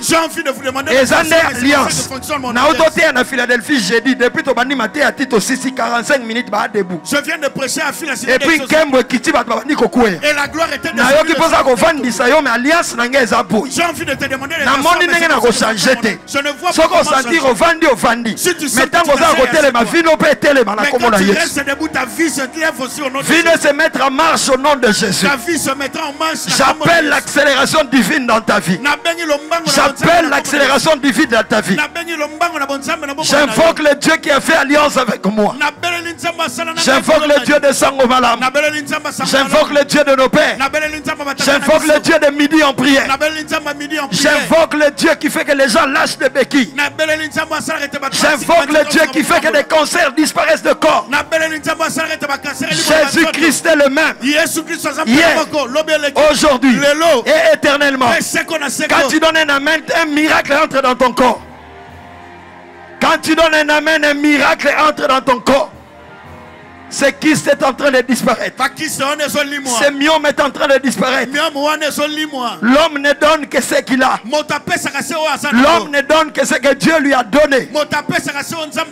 Speaker 4: J'ai envie de vous demander alliance. À Philadelphie, j'ai dit depuis ton bani maté à Tito 45 minutes debout.
Speaker 5: Je viens de prêcher à Philadelphie.
Speaker 4: Et puis
Speaker 5: et la gloire était
Speaker 4: de
Speaker 5: j'ai envie de te demander
Speaker 4: je ne vois pas si tu sais se mettre en marche au nom de Jésus. J'appelle l'accélération divine dans ta vie. J'appelle l'accélération divine dans ta vie. J'invoque le Dieu qui a fait alliance avec moi. J'invoque le Dieu de Sangomalam. J'invoque le Dieu de nos pères. J'invoque le Dieu de midi en prière. J'invoque le Dieu qui fait que les gens lâchent des béquilles. J'invoque le Dieu qui fait que des cancers disparaissent de corps. Jésus-Christ est le même. Hier, aujourd'hui et éternellement. Quand tu donnes un amen, un miracle entre dans ton corps. Quand tu donnes un amen, un miracle entre dans ton corps. Ce kyste est en train de disparaître. Ce myome est en train de disparaître. L'homme ne donne que ce qu'il a. L'homme ne donne que ce que Dieu lui a donné.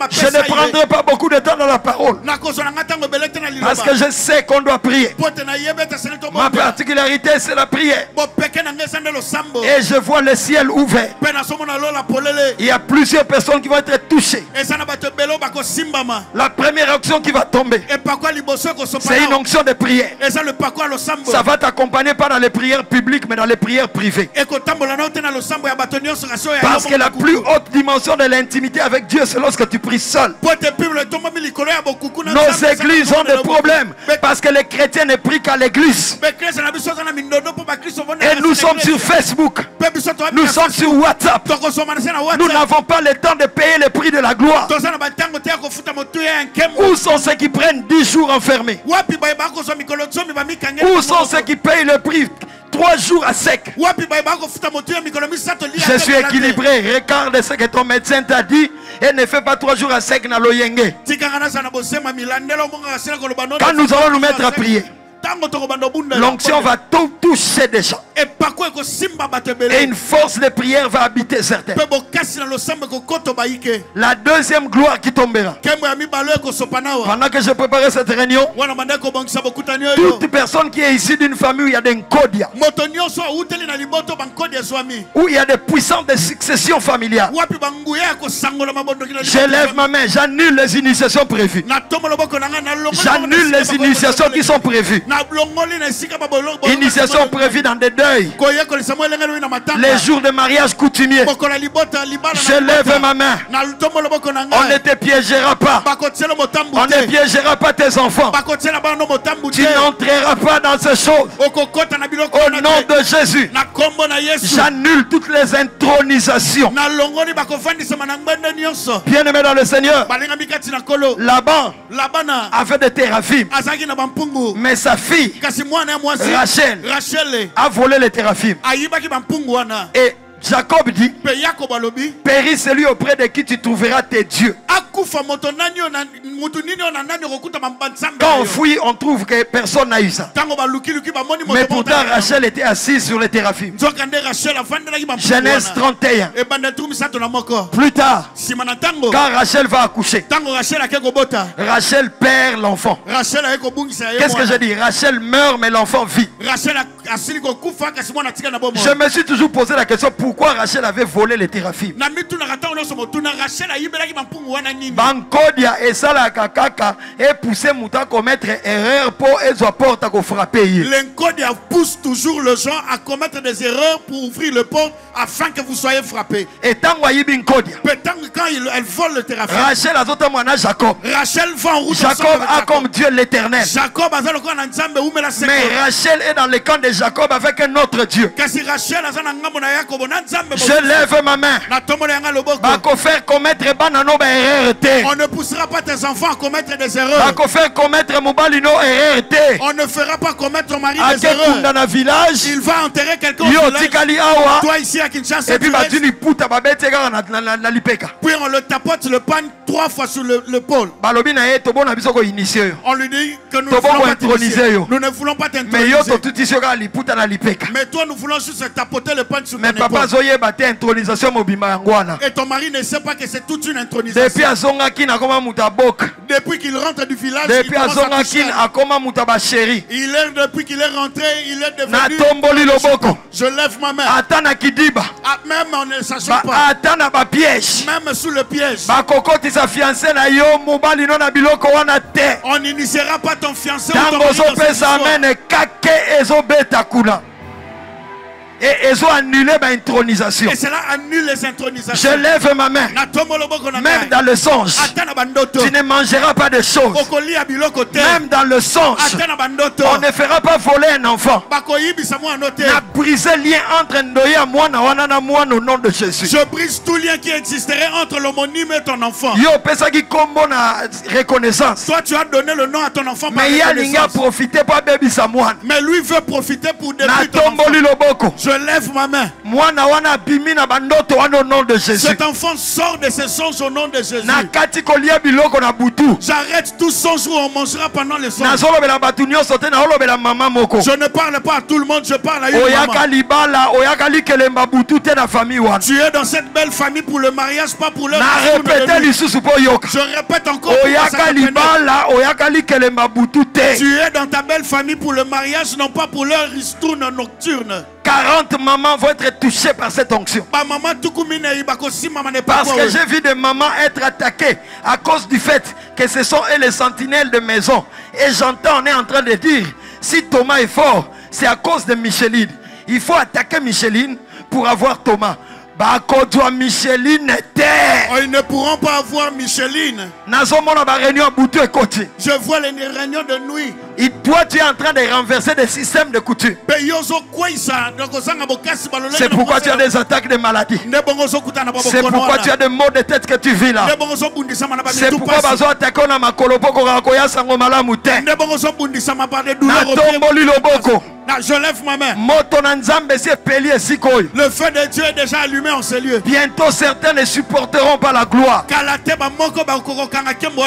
Speaker 4: Je ne prendrai pas beaucoup de temps dans la parole. Parce que je sais qu'on doit prier. Ma particularité, c'est la prière. Et je vois le ciel ouvert. Il y a plusieurs personnes qui vont être touchées. La première action qui va tomber, C'est une onction de prière. Ça va t'accompagner pas dans les prières publiques, mais dans les prières privées. Parce que la plus haute dimension de l'intimité avec Dieu, c'est lorsque tu pries seul. Nos églises ont des problèmes parce que les chrétiens ne prient qu'à l'église. Et nous sommes sur Facebook, nous sommes sur WhatsApp. Nous n'avons pas le temps de payer le prix de la gloire. Où sont ceux qui prennent 10 jours enfermés? Où sont ceux qui payent le prix 3 jours à sec? Je suis équilibré. Regarde ce que ton médecin t'a dit et ne fais pas 3 jours à sec dans l'Oyenge. Quand nous allons nous mettre à prier, l'onction va tout toucher des gens. Et une force de prière va habiter certains. La deuxième gloire qui tombera. Pendant que je préparais cette réunion, toute personne qui est issue d'une famille où il y a des nkodia, où il y a des puissances de succession familiale, j'élève ma main, j'annule les initiations prévues. J'annule les initiations qui sont prévues. Initiation prévue dans des deuils, les jours de mariage coutumier. Je lève ma main. On ne te piégera pas. On ne piégera pas tes enfants. Tu n'entreras pas dans ces choses. Au nom de Jésus, j'annule toutes les intronisations. Bien-aimé dans le Seigneur, Laban avait des téraphim, mais sa fille Rachel a volé les téraphim. Et Jacob dit, péris celui auprès de qui tu trouveras tes dieux. Quand on fouille, on trouve que personne n'a eu ça. Mais pourtant Rachel était assise sur les téraphim. Genèse 31. Plus tard, quand Rachel va accoucher, Rachel perd l'enfant. Qu'est-ce que je dis? Rachel meurt mais l'enfant vit. Je me suis toujours posé la question, pourquoi Rachel avait volé les téraphim? Bankodia et Salaka Kaka et poussé Mouta commettre erreur pour les portes à frapper.
Speaker 5: L'encodia pousse toujours les gens à commettre des erreurs pour ouvrir le port afin que vous soyez frappés.
Speaker 4: Et tant quand
Speaker 5: elle vole le téraphim,
Speaker 4: Rachel a Jacob.
Speaker 5: Rachel va en route.
Speaker 4: Jacob a comme Dieu l'éternel.
Speaker 5: Mais
Speaker 4: Rachel est dans le camp de Jacob avec un autre Dieu. Je lève ma main.
Speaker 5: On ne poussera pas tes enfants à commettre des erreurs. On ne fera pas commettre ton mari des erreurs. Il va enterrer quelqu'un au village. Toi ici à Kinshasa, puis on le tapote le pan 3 fois sur l'épaule. On lui dit que nous ne voulons pas t'introniser. Mais toi nous voulons juste tapoter le pan sur ton épaule. Et ton mari ne sait pas que c'est toute une intronisation. Depuis qu'il rentre du village, depuis qu'il est rentré, il est devenu. Je lève ma main. Même en ne sachant pas. Même sous le piège. On n'initiera pas ton fiancé ou ton mari dans cette histoire.
Speaker 4: Et ils ont annulé ma intronisation.
Speaker 5: Et cela annule les intronisations.
Speaker 4: Je lève ma main. Même dans le songe, tu ne mangeras pas de choses. Même dans le songe, on ne fera pas voler un enfant. On a brisé le lien entre Ndoya et moi au nom de Jésus.
Speaker 5: Je brise tout lien qui existerait entre l'homonyme et ton enfant.
Speaker 4: Reconnaissance.
Speaker 5: Toi tu as donné le nom à ton enfant par
Speaker 4: reconnaissance.
Speaker 5: Mais lui veut profiter pour détruire ton enfant. Je lève ma main. Cet enfant sort de ses songes au nom de Jésus. J'arrête tout songe où on mangera pendant les songes. Je ne parle pas à tout le monde, je parle à une maman. Tu es dans cette belle famille pour le mariage, pas pour le je répète encore. Tu es dans ta belle famille pour le mariage, non pas pour leur ristourne nocturne.
Speaker 4: 40 mamans vont être touchées par cette onction. Parce que j'ai vu des mamans être attaquées à cause du fait que ce sont eux les sentinelles de maison. Et j'entends, on est en train de dire, si Thomas est fort, c'est à cause de Micheline. Il faut attaquer Micheline pour avoir Thomas. Micheline
Speaker 5: ils ne pourront pas avoir Micheline. Je vois les réunions de nuit.
Speaker 4: Et toi, tu es en train de renverser des systèmes de coutume. C'est pourquoi tu as des attaques de maladies. C'est pourquoi tu as des maux de tête que tu vis là. C'est pourquoi tu as attaqué ma kolopoko rakoya sango malamu te.
Speaker 5: Je lève ma main.
Speaker 4: Le
Speaker 5: feu de Dieu est déjà allumé en ces lieux.
Speaker 4: Bientôt certains ne supporteront pas la gloire.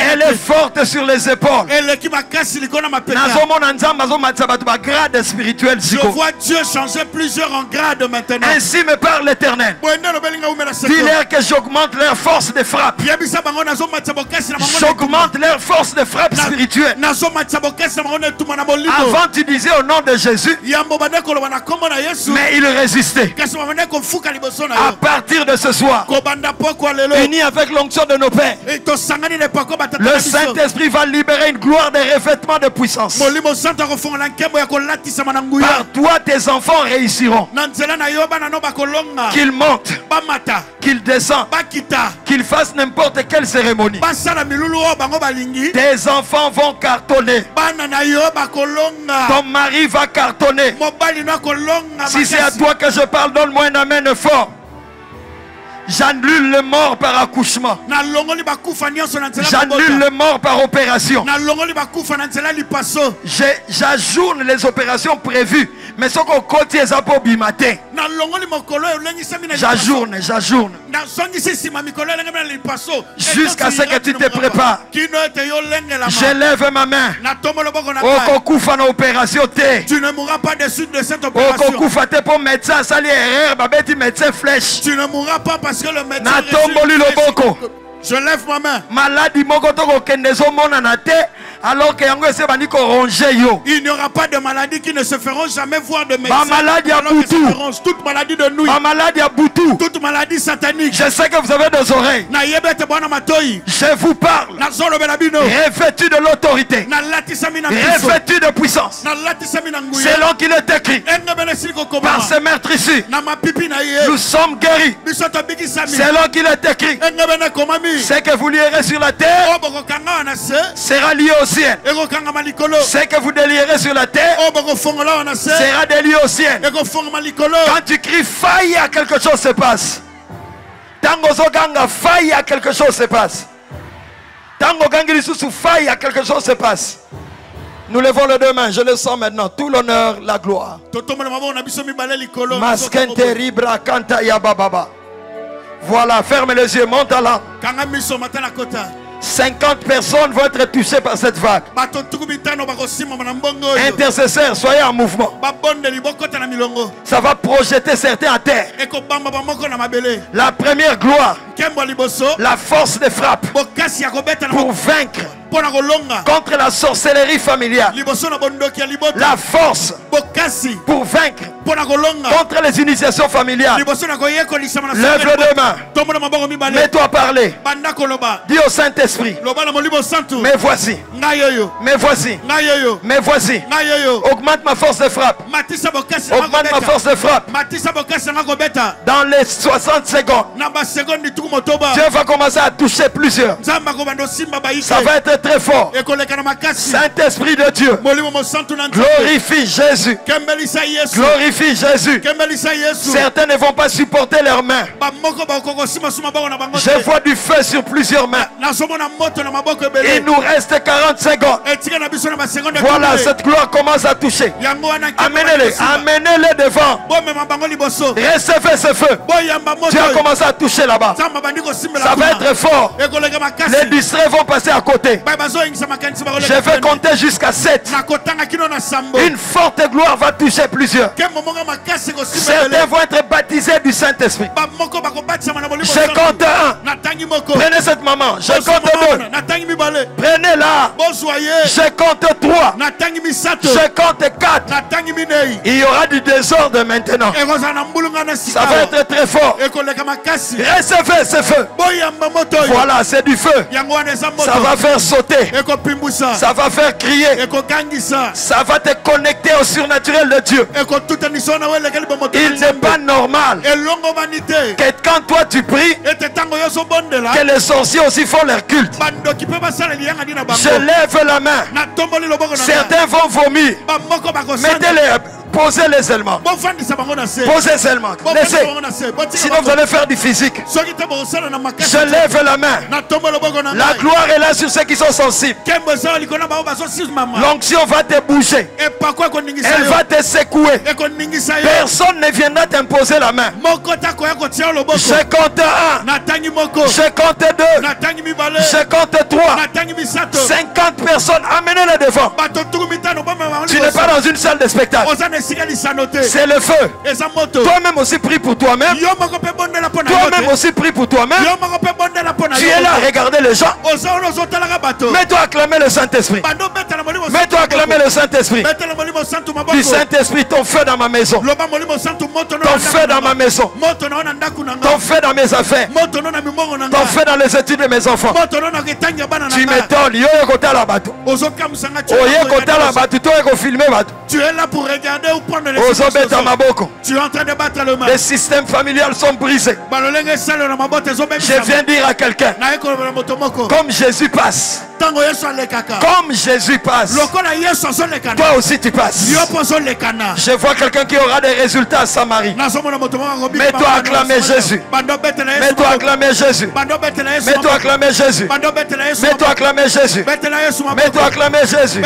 Speaker 4: Elle est forte sur les épaules.
Speaker 5: Je vois Dieu changer plusieurs en grade maintenant.
Speaker 4: Ainsi me parle l'Éternel. Dis-leur que j'augmente leur force de frappe. J'augmente leur force de frappe spirituelle. Avant tu disais au nom de Jésus, mais il résistait. À partir de ce soir, unis avec l'onction de nos pères, le Saint-Esprit va libérer une gloire de revêtement de puissance. Par toi, tes enfants réussiront. Qu'ils montent, qu'ils descendent, qu'ils fassent n'importe quelle cérémonie. Tes enfants vont cartonner. Ton mari va cartonner. Si c'est à toi que je parle, donne-moi un amen fort. J'annule le mort par accouchement. J'annule le mort par opération. J'ajourne les opérations prévues. Mais ce qu'on côté est pour bimatin. J'ajourne. Jusqu'à ce que tu te prépares. Je lève ma main.
Speaker 5: Tu ne mourras pas de suite de cette opération. Tu ne mourras pas parce que le médecin je lève ma main.
Speaker 4: Alors que il
Speaker 5: n'y aura pas de maladies qui ne se feront jamais voir de médecin. Toute maladie de nuit. Toute maladie satanique.
Speaker 4: Je sais que vous avez des oreilles. Je vous parle. Revêtu de l'autorité. Revêtu de puissance. Selon qu'il est écrit. Par ce meurtrissure, nous sommes guéris. Selon qu'il est écrit. Ce que vous lierez sur la terre sera lié au ciel. Ce que vous délierez sur la terre sera délié au ciel. Quand tu cries faille, quelque chose se passe. Tango Zoganga faille, quelque chose se passe. Tango Gangilisu faille, quelque chose se passe. Nous levons les deux mains, je le sens maintenant. Tout l'honneur, la gloire. Maskente Ribra Kanta Yabababa. Voilà, ferme les yeux, monte à là. 50 personnes vont être touchées par cette vague. Intercesseurs, soyez en mouvement. Ça va projeter certains à terre. La première gloire, la force de frappe pour vaincre contre la sorcellerie familiale. La force pour vaincre contre les initiations familiales. Lève les deux mains. Mets-toi à parler. Dis au Saint-Esprit, mais voici, mais voici, mais voici. Augmente ma force de frappe. Augmente ma force de frappe. Dans les 60 secondes, Dieu va commencer à toucher plusieurs. Ça va être très fort. Saint-Esprit de Dieu, glorifie Jésus. Glorifie Jésus. Certains ne vont pas supporter leurs mains. Je vois du feu sur plusieurs mains. Il nous reste 40 secondes. Voilà, cette gloire commence à toucher. Amenez-les, amenez-les devant. Recevez ce feu. Dieu a commencé à toucher là-bas. Ça va être fort. Les distraits vont passer à côté. Je vais compter jusqu'à 7. Une forte gloire va toucher plusieurs. Certains vont être baptisés du Saint-Esprit. Je compte 1. Prenez cette maman. Je compte 2. Prenez-la. Je compte 3. Je compte 4. Il y aura du désordre maintenant. Ça va être très fort. Recevez ce feu. Voilà, c'est du feu. Ça va faire sauter. Ça va faire crier. Ça va te connecter au surnaturel de Dieu. Il n'est pas normal que quand toi tu pries, que les sorciers aussi font leur culte. Je lève la main. Certains vont vomir. Mettez-les. Posez-les seulement. Posez seulement. Laissez. Sinon vous allez faire du physique. Je lève la main. La gloire est là sur ceux qui sont sensibles. L'onction va te bouger. Elle va te secouer. Personne ne viendra t'imposer la main. Je compte 1. Je compte 2. Je compte 3. 50 personnes. Amenez-les devant. Tu n'es pas dans une salle de spectacle. C'est le feu. Toi-même aussi prie pour toi-même. Toi-même aussi prie pour toi-même. Tu es là à regarder les gens. Mets-toi à acclamer le Saint-Esprit. Mets-toi à acclamer le Saint-Esprit. Du Saint-Esprit, ton feu dans ma maison. Ton feu dans ma maison. Ton feu dans mes affaires. Ton feu dans les études de mes enfants. Tu m'étonnes.
Speaker 5: Tu es là pour regarder ou prendre les Tu es en train de battre le mal.
Speaker 4: Les systèmes familiales sont brisés. Je viens dire à quelqu'un, comme Jésus passe, comme Jésus passe, toi aussi tu passes. Je vois quelqu'un qui aura des résultats à Samarie. Mets-toi à acclamer Jésus. Mets-toi à acclamer Jésus. Mets-toi à acclamer Jésus. Mets-toi à acclamer Jésus. Mets-toi à acclamer Jésus.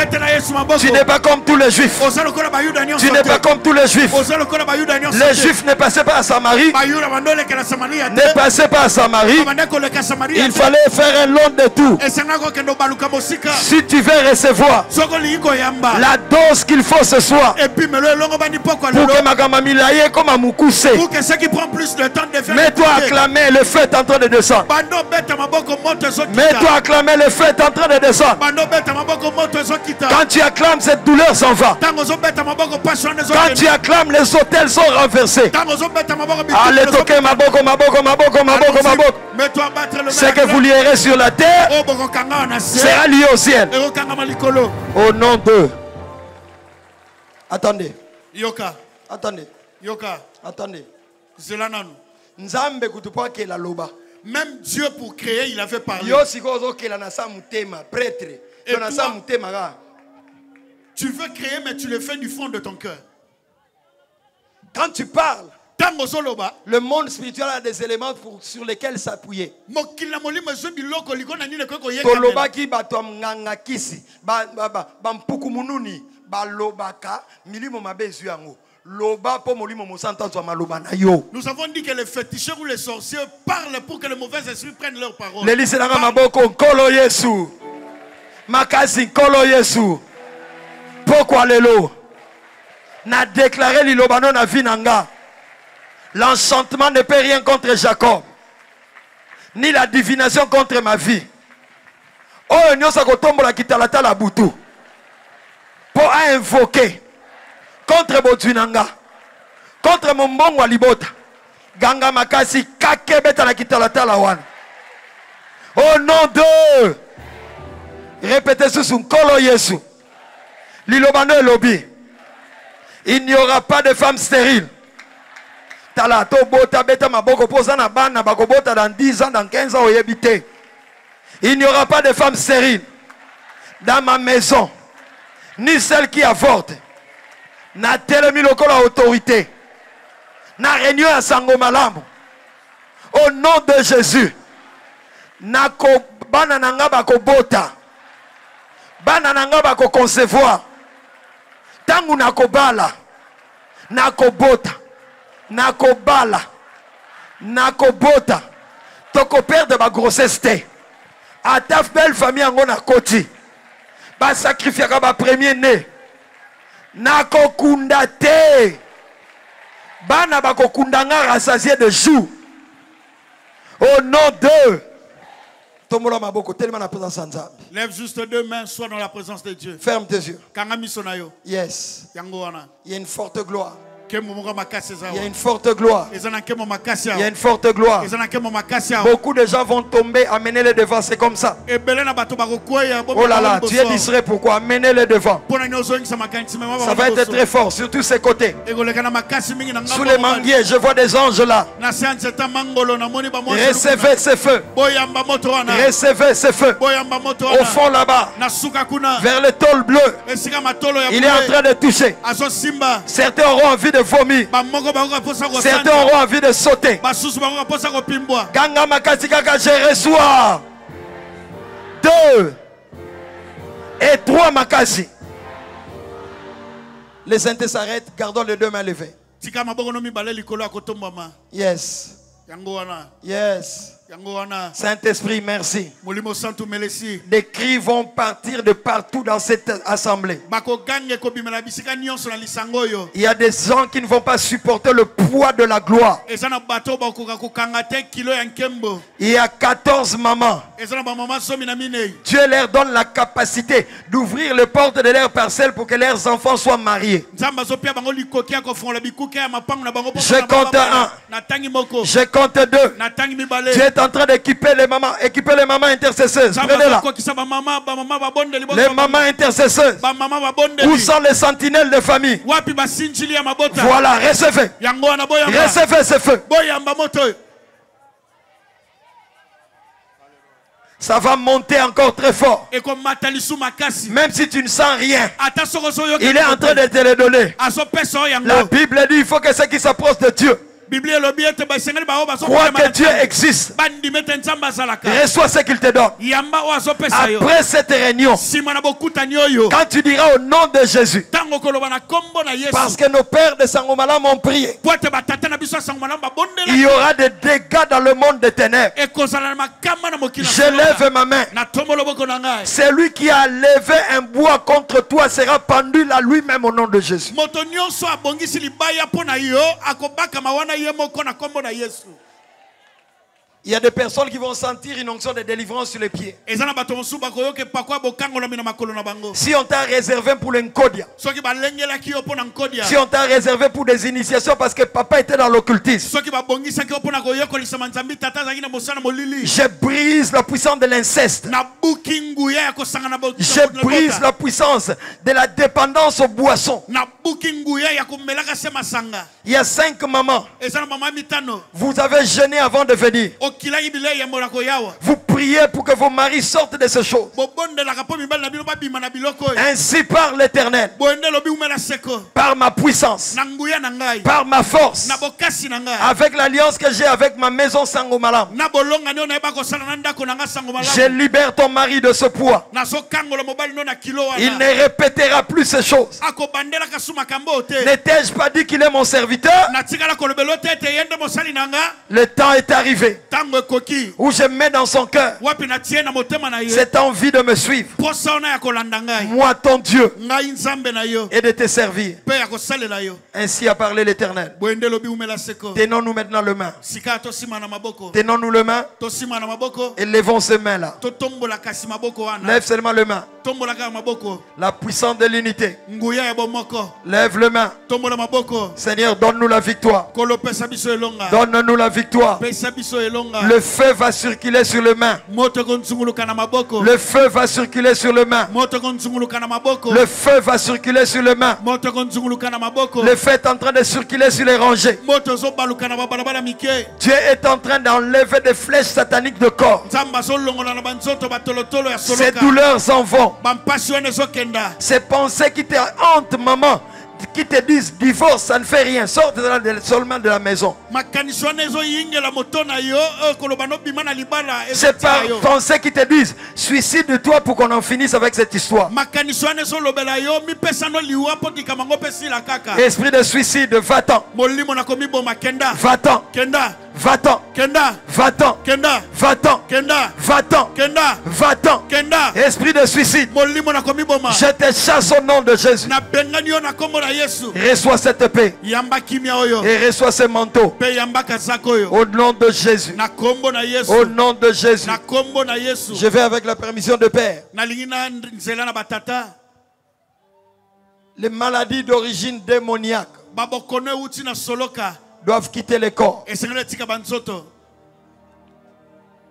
Speaker 4: Tu n'es pas comme tous les juifs. Tu n'es pas comme tous les juifs. Les juifs ne passaient pas à Samarie. Ne passaient pas à Samarie. Il fallait faire un long détour. Si tu veux recevoir la dose qu'il faut ce soir, pour que Magamamilaye comme à Mukuse, mets-toi à acclamer, le feu est en train de descendre. Mets-toi à acclamer, le feu est en train de descendre. Quand tu acclames, cette douleur s'en va. Quand tu acclames, les hôtels sont renversés. Allez toquer maboko, maboko, maboko, maboko, maboko. Ce que vous lierez sur la terre sera lié au ciel. Au nom de... Attendez.
Speaker 5: Yoka.
Speaker 4: Attendez.
Speaker 5: Yoka.
Speaker 4: Attendez.
Speaker 5: Zelananu.
Speaker 4: Nzambe kutupa ke la loba.
Speaker 5: Même Dieu pour créer, il avait parlé.
Speaker 4: Yo sikozo ke la nasa mutema, prêtre. Yo nasa mutema ga.
Speaker 5: Tu veux créer, mais tu le fais du fond de ton cœur.
Speaker 4: Quand tu parles, le monde spirituel a des éléments sur lesquels s'appuyer. Tolobaki batom nganga kisi, ba mpuku mununi, ba lobaka, milimo mabezu yango. Loba po molimo mosanta zo maloba na yo.
Speaker 5: Nous avons dit que les féticheurs ou les sorciers parlent pour que les mauvais esprits prennent leur parole.
Speaker 4: Les lisenanga maboko kolo Yesu. Makasi kolo Yesu. Pourquoi lelo? N'a déclaré l'ilobano na vinanga. L'enchantement ne peut rien contre Jacob, ni la divination contre ma vie. Oh, nyosa kotombola kitalata la butu. Pour invoquer contre Bodwinanga, contre mon bon walibota. Ganga makasi kakebeta la kitalata la wan. Au nom de, répétez sous son kolo Yesu. L'ilobano et lobby. Il n'y aura pas de femmes stériles. Dans 10 ans, dans 15 ans, il n'y aura pas de femmes stériles dans ma maison, ni celles qui avortent. Na telemi lokola autorité, na réunion à Sangomalambo. Au nom de Jésus, na ko bana nanga bako bota, bana nanga bako concevoir. Tangu na ko bala, na ko bota. Nakobala, nakobota, toko perdre ma grossesse te. A ta belle famille en a koti. Ba sacrifier ba premier né. Nako kunda te. Bana ba kokunda nga rassasié de jour. Au nom de
Speaker 5: lève juste deux mains, sois dans la présence de Dieu.
Speaker 4: Ferme tes yeux.
Speaker 5: Yes.
Speaker 4: Il y a une forte gloire. Il y a une
Speaker 5: forte
Speaker 4: gloire. Il y a une forte gloire. Beaucoup de gens vont tomber, amenez-les devant, c'est comme ça. Oh là là, tu es distrait, pourquoi? Amenez-les devant. Ça va être très fort sur tous ces côtés. Sous les manguiers, je vois des anges là. Recevez ce feu. Recevez ce feu. Au fond là-bas, vers le tôle bleu, il est en train de toucher. Certains auront envie de vomir. Certains auront envie de sauter. Ganga makasi kaka, je reçois 2 et 3 makasi. Les synthés s'arrêtent, gardons les deux mains levées. Yes. Yes. Saint-Esprit, merci. Des cris vont partir de partout dans cette assemblée. Il y a des gens qui ne vont pas supporter le poids de la gloire. Il y a 14 mamans. Dieu leur donne la capacité d'ouvrir les portes de leur parcelle pour que leurs enfants soient mariés. Je compte 1. Je compte 2. Dieu est en train d'équiper les mamans intercesseuses. Prenez-la. Les mamans intercesseuses. Où sont les sentinelles de famille? Voilà, recevez. Recevez ce feu. Ça va monter encore très fort. Même si tu ne sens rien, il est en train de te le donner. La Bible dit qu'il faut que ceux qui s'approchent de Dieu crois que Dieu existe. Reçois ce qu'il te donne. Après cette réunion, quand tu diras au nom de Jésus, parce que nos pères de Sangomala m'ont prié, il y aura des dégâts dans le monde des ténèbres. Je lève ma main. Celui qui a levé un bois contre toi sera pendu à lui-même au nom de Jésus. Il y a des personnes qui vont sentir une onction de délivrance sur les pieds. Si on t'a réservé pour l'encodia, si on t'a réservé pour des initiations parce que papa était dans l'occultisme, je brise la puissance de l'inceste. Je brise la puissance de la dépendance aux boissons. Il y a 5 mamans. Vous avez jeûné avant de venir. Vous priez pour que vos maris sortent de ces choses. Ainsi par l'Éternel, par ma puissance, par ma force, avec l'alliance que j'ai avec ma maison Sangomalam, je libère ton mari de ce poids. Il ne répétera plus ces choses. N'ai-je pas dit qu'il est mon serviteur? Le temps est arrivé où je mets dans son cœur cette envie de me suivre, moi ton Dieu, et de te servir. Ainsi a parlé l'Éternel. Tenons-nous maintenant le main. Tenons-nous le main et levons ces mains là. Lève seulement le main. La puissance de l'unité. Lève le main. Seigneur, donne-nous la victoire. Donne-nous la victoire. Le feu va circuler sur le main. Le feu va circuler sur le main. Le feu va circuler sur le main. Le feu est en train de circuler sur les rangées. Dieu est en train d'enlever des flèches sataniques de corps. Ces douleurs s'en vont. Ces pensées qui te hantent, maman, qui te disent divorce, ça ne fait rien, sorte seulement de la maison. C'est par pensée qui te disent suicide-toi pour qu'on en finisse avec cette histoire. Esprit de suicide, va-t'en. Va-t'en. Va-t'en.
Speaker 5: Kenda.
Speaker 4: Va-t'en.
Speaker 5: Kenda.
Speaker 4: Va-t'en.
Speaker 5: Kenda.
Speaker 4: Va-t'en.
Speaker 5: Kenda.
Speaker 4: Va-t'en.
Speaker 5: Kenda.
Speaker 4: Esprit de suicide. Je te chasse au nom de Jésus. Reçois cette paix. Et reçois ce manteau. Au nom de Jésus. Au nom de Jésus. Je vais avec la permission de Père. Les maladies d'origine démoniaque doivent quitter le corps.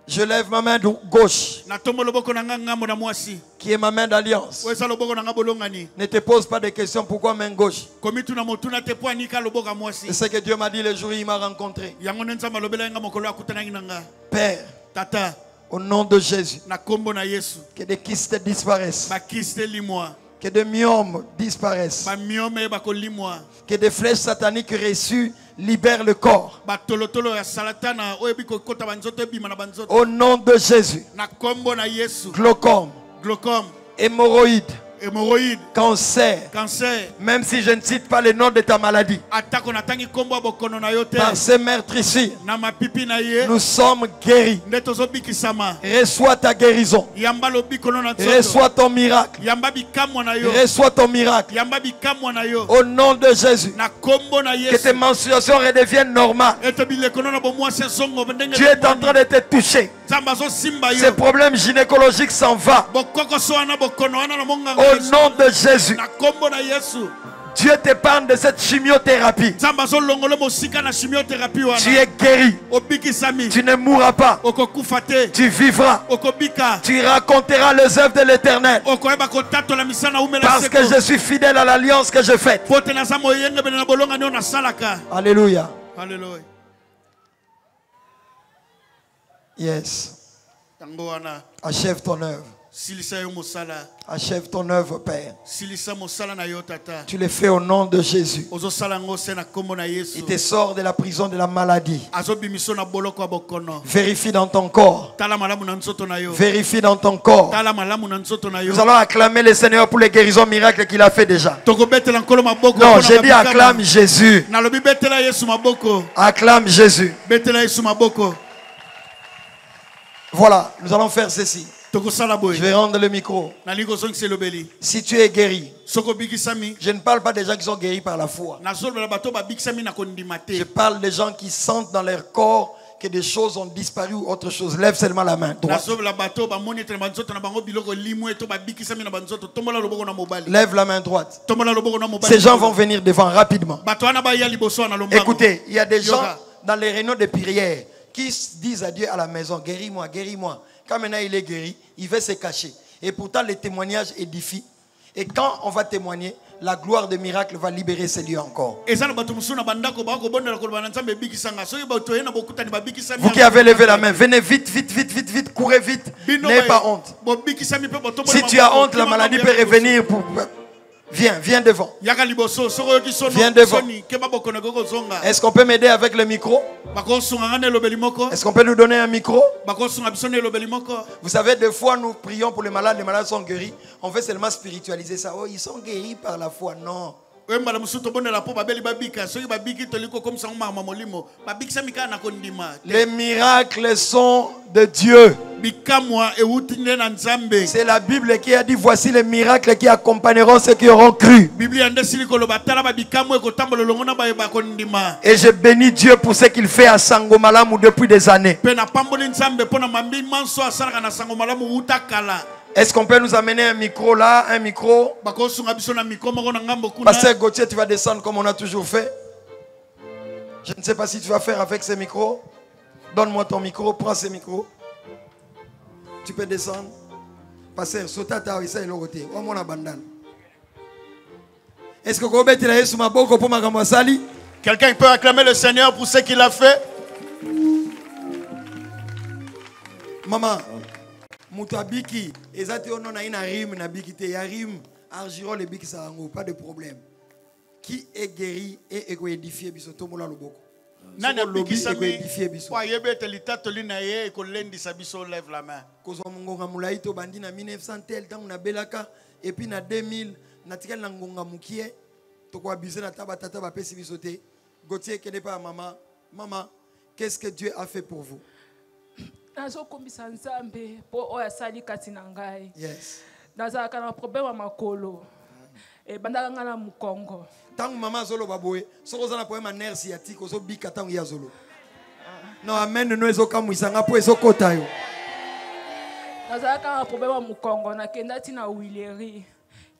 Speaker 4: Je lève ma main gauche, qui est ma main d'alliance. Ne te pose pas de questions pourquoi main gauche. C'est ce que Dieu m'a dit le jour où il m'a rencontré. Père, au nom de Jésus, que des kystes disparaissent, que des myomes disparaissent, que des flèches sataniques reçues libèrent le corps. Au nom de Jésus, glaucome, hémorroïdes, cancer, même si je ne cite pas le nom de ta maladie, par ces meurtrissures, nous sommes guéris. Reçois ta guérison. Reçois ton miracle. Reçois ton miracle. Au nom de Jésus, que tes menstruations redeviennent normales. Tu es en train de te toucher. Ce problème gynécologique s'en va. Au nom de Jésus, Dieu t'épargne de cette chimiothérapie. Tu es guéri. Tu ne mourras pas. Tu vivras. Tu raconteras les œuvres de l'Éternel. Parce que je suis fidèle à l'alliance que je fais. Alléluia.
Speaker 5: Alléluia.
Speaker 4: Yes. Achève ton œuvre. Achève ton œuvre, Père. Tu le fais au nom de Jésus. Il te sort de la prison de la maladie. Vérifie dans ton corps. Vérifie dans ton corps. Nous allons acclamer le Seigneur pour les guérisons miracles qu'il a fait déjà. Non, j'ai dit acclame Jésus. Acclame Jésus. Voilà, nous allons faire ceci. Je vais rendre le micro. Si tu es guéri, je ne parle pas des gens qui sont guéris par la foi. Je parle des gens qui sentent dans leur corps que des choses ont disparu ou autre chose. Lève seulement la main droite. Lève la main droite. Ces gens vont venir devant rapidement. Écoutez, il y a des gens dans les réunions de prière qui disent à Dieu à la maison, guéris-moi, guéris-moi. Quand maintenant il est guéri, il veut se cacher. Et pourtant les témoignages édifient. Et quand on va témoigner, la gloire des miracles va libérer ces lieux encore. Vous qui avez levé la main, venez vite, vite, vite, vite, vite, courez vite. N'ayez pas honte. Si tu as honte, la maladie peut revenir pour... Viens, viens devant. Viens devant. Est-ce qu'on peut m'aider avec le micro? Est-ce qu'on peut nous donner un micro? Vous savez, des fois nous prions pour les malades sont guéris. On veut seulement spiritualiser ça. Oh, ils sont guéris par la foi. Non. Les miracles sont de Dieu. C'est la Bible qui a dit voici les miracles qui accompagneront ceux qui auront cru. Et je bénis Dieu pour ce qu'il fait à Sangomalamu depuis des années. Est-ce qu'on peut nous amener un micro là, un micro? Pasteur Gauthier, tu vas descendre comme on a toujours fait. Je ne sais pas si tu vas faire avec ce micro. Donne-moi ton micro, prends ce micro. Tu peux descendre. Pasteur, Sotata, ça est le côté. Est-ce que quelqu'un peut acclamer le Seigneur pour ce qu'il a fait? Maman. Mutabiki, ezate ono na ina rim na bikite ya rim, argirol et biki sarango, pas de problème. Qui est guéri et édifié biso tomola loboko.
Speaker 5: Nana bikisami kwa yebete litato linaye ekolendi sabiso lève la main.
Speaker 4: Kozwa mungonga mulai to bandi na 1900 tel tangu na belaka et puis na 2000 na tikala na ngonga mukie to kwa bise na taba tata ba pesi biso te. Gauthier kene pa maman Qu'est-ce que Dieu a fait pour vous? Yes.
Speaker 6: Nazalaka na problème ya makolo. Bandaka nga na mukongo.
Speaker 4: Tant maman zolo baboye, soko za na problème nerf sciatique, ozo bika tangu ya zolo. Non, amen no ezo kamuisanga po ezo kota yo.
Speaker 6: Nazalaka na problème ya mukongo na kenda tina Willery.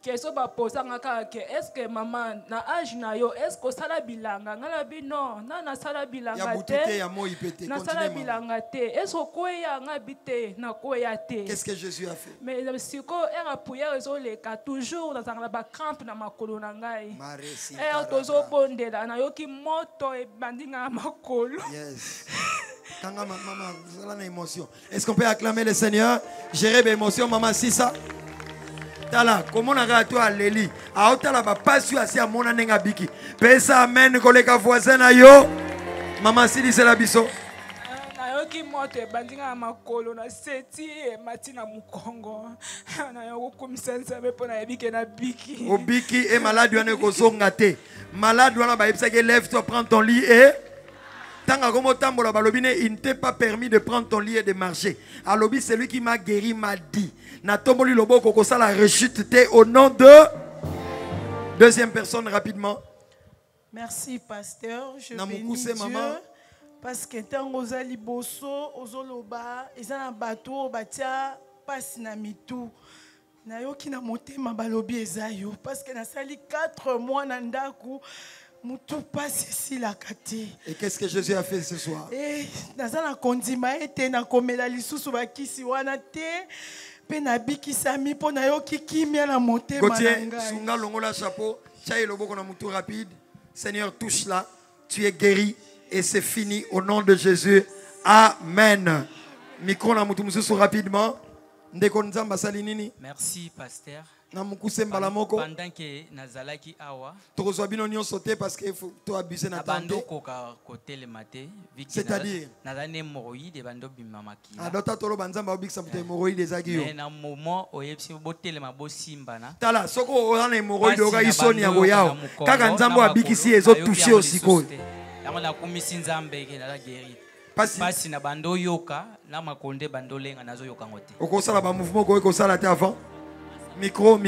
Speaker 6: Keso ba posanga ka ke est-ce que maman na âge na yo est-ce que sala bilanga ngala bi non na sala bilanga te.
Speaker 4: Ya butite ya mo ipete.
Speaker 6: Na sala bilanga te. Est-ce que ya ngabite na koya te.
Speaker 4: Qu'est-ce que Jésus a fait?
Speaker 6: Mais siko era prière ezoleka toujours dans la ba crampe na makolo na ngai. Tozo bondela na yoki moto e bandinga makolo.
Speaker 4: Yes. Maman, vous avez une émotion. Est-ce qu'on peut acclamer le Seigneur? Gérer mes émotions, maman, si ça. Tala, comment on a toi à Léli? A otala ba passe à mon anenga biki. Pesa amen collègue voisin na yo. Maman si c'est la biso.
Speaker 6: Na yo ki moto bandinga makolo na seti e matina mukongo. Na yo komisa nzambe pona ebike na biki.
Speaker 4: O biki e malade wana ko zonga te. Malade wana ba yebisa ke lève-toi, prends ton lit et tanga comme tambola balobine, il ne t'est pas permis de prendre ton lit et de marcher. Alobi, c'est lui qui m'a guéri, m'a dit. Na tomboli lobo koko sa la rechute te au nom de deuxième personne rapidement.
Speaker 7: Merci pasteur, je
Speaker 4: bénis Dieu maman.
Speaker 7: Parce que tango ozali boso ozoloba ezana bato batia pasi na mitu. Na yoki na motema balobi ezayo parce que na sali 4 mois na ndaku.
Speaker 4: Et qu'est-ce que Jésus a fait ce soir? Gauthier, sunga longola chapeau, chai loboko na mutu rapide. Seigneur, touche-la. Tu es guéri et c'est fini au nom de Jésus. Amen. Micro na mutu mususu rapidement. Ndeko nzamba sali nini?
Speaker 8: Merci pasteur.
Speaker 4: Pendant
Speaker 8: que nazalaki awa
Speaker 4: parce qu'il faut to abuser na temps. C'est-à-dire
Speaker 8: nazane hémorroïde bando bimamaki.
Speaker 4: Adota tolo banzamba obikisa muto hémorroïde ezaki yo.
Speaker 8: Mais na moment oyepsi botelema bosimbana.
Speaker 4: Tala soko ona hémorroïde oka isoni ya goyao. Kaka nzambo abikisi ezo toucher osiko.
Speaker 8: Yango na kumisi nzambe ke na guéri. Pasi na bando yoka na makonde bando lenga nazo yoka ngote.
Speaker 4: Okosala ba mouvement ko ekosala te avant. Micro.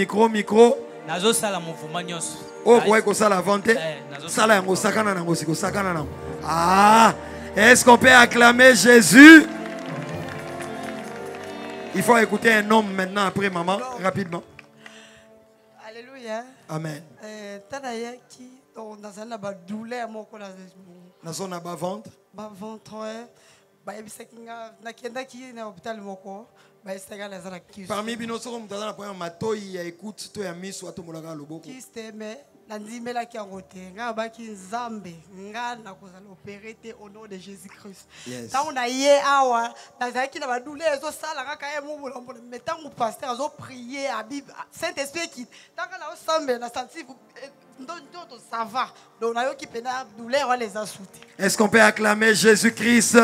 Speaker 8: Nazo sala mouvement nyos.
Speaker 4: Oh, quoi que ça la vente? Sala yango sakana nango siko sakana nango. Ah, est-ce qu'on peut acclamer Jésus? Il faut écouter un homme maintenant après maman rapidement.
Speaker 7: Alléluia.
Speaker 4: Amen.
Speaker 7: Tanaya qui dans ba douleur moko
Speaker 4: na zone ba ventre.
Speaker 7: Ba ventre ba ebisekinga na kenda ki na hôpital moko.
Speaker 4: Parmi binoso comme dans la première matoi ya écoute to ya miso atomolaka loboko.
Speaker 7: Kisteme na ndimela ki ngote nga ba ki nzambe nga na kozala opérer au nom de Jésus-Christ. Tant na ye awa na zaki na ba douleur zo sala kaka e mo bolombo mais tant que pasteur azo prier à Bible Saint-Esprit qui tant que na osambe na senti ça va. Donc na yo ki pena douleur on les a sauté.
Speaker 4: Est-ce qu'on peut acclamer Jésus-Christ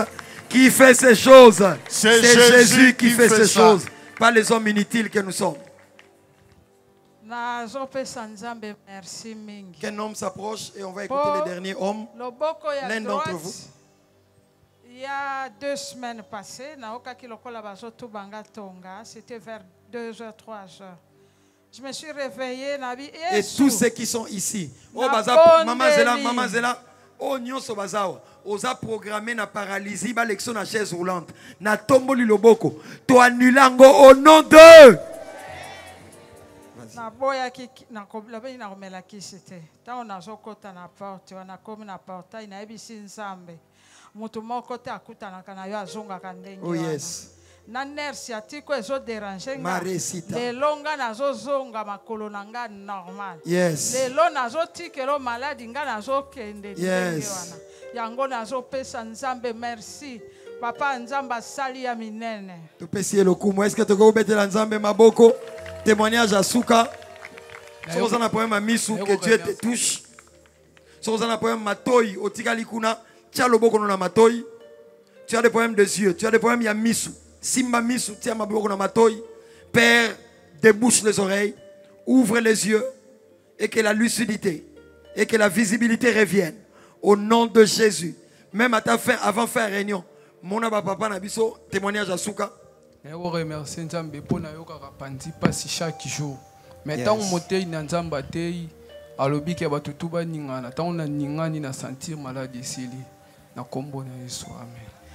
Speaker 4: qui fait ces choses? C'est Jésus qui fait ces choses, pas les hommes inutiles que nous sommes. Qu'un homme s'approche et on va écouter le dernier homme, l'un d'entre vous.
Speaker 9: Il y a 2 semaines passées, c'était vers 2h, 3h. Je me suis réveillée.
Speaker 4: Et tous ceux qui sont ici, oh, Maman Zela, oh, nyonso bazawa. Osa programmé na paralysie ba lection na chaise roulante na tomboli loboko to annulango au nom de
Speaker 9: na boya ki na kobla ba ina komela ki c'était ta on azokota na porte wana komi na portail na ebisi nzambe mutu moko te akutana kana yo azonga kandenge.
Speaker 4: Oh yes.
Speaker 9: Na nerf sciatique ezo déranger nga lelo nga nazozonga makolo na nga normal.
Speaker 4: Yes.
Speaker 9: Lelo nazotikelo maladi nga nazokende ndenge wana yango nazopesa nzambe merci papa nzamba sali ya minene
Speaker 4: topesi elokumu. Est-ce que tokobetela nzambe maboko? Témoignage à Souka. Soza na poème misu que Dieu te touche. Soza na poème matoi otikali kuna tia loboko na matoi. Tu as des problèmes de yeux, tu as des problèmes ya misu. Simba misu tia maboko na matoi. Père, débouche les oreilles, ouvre les yeux et que la lucidité et que la visibilité reviennent. Au nom de Jésus, même à ta fin, avant faire réunion. Mon papa na biso témoignage à Souka.
Speaker 10: Je remercie Nzambe pour na yoka kapandi pasi chaque jour. Mais tant moté na Nzamba tei alobi ke batutu ba ningana tant na ningani na sentir malade sili na kombo na Yesu amen.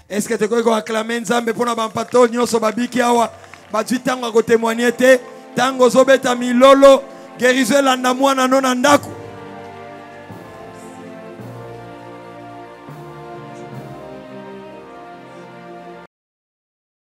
Speaker 4: Est-ce que tu peux acclamer Nzambe pour na bampato nyoso babiki awa batu tango ko témoigner te tango zobeta milolo guérison landa mwana nona ndaku.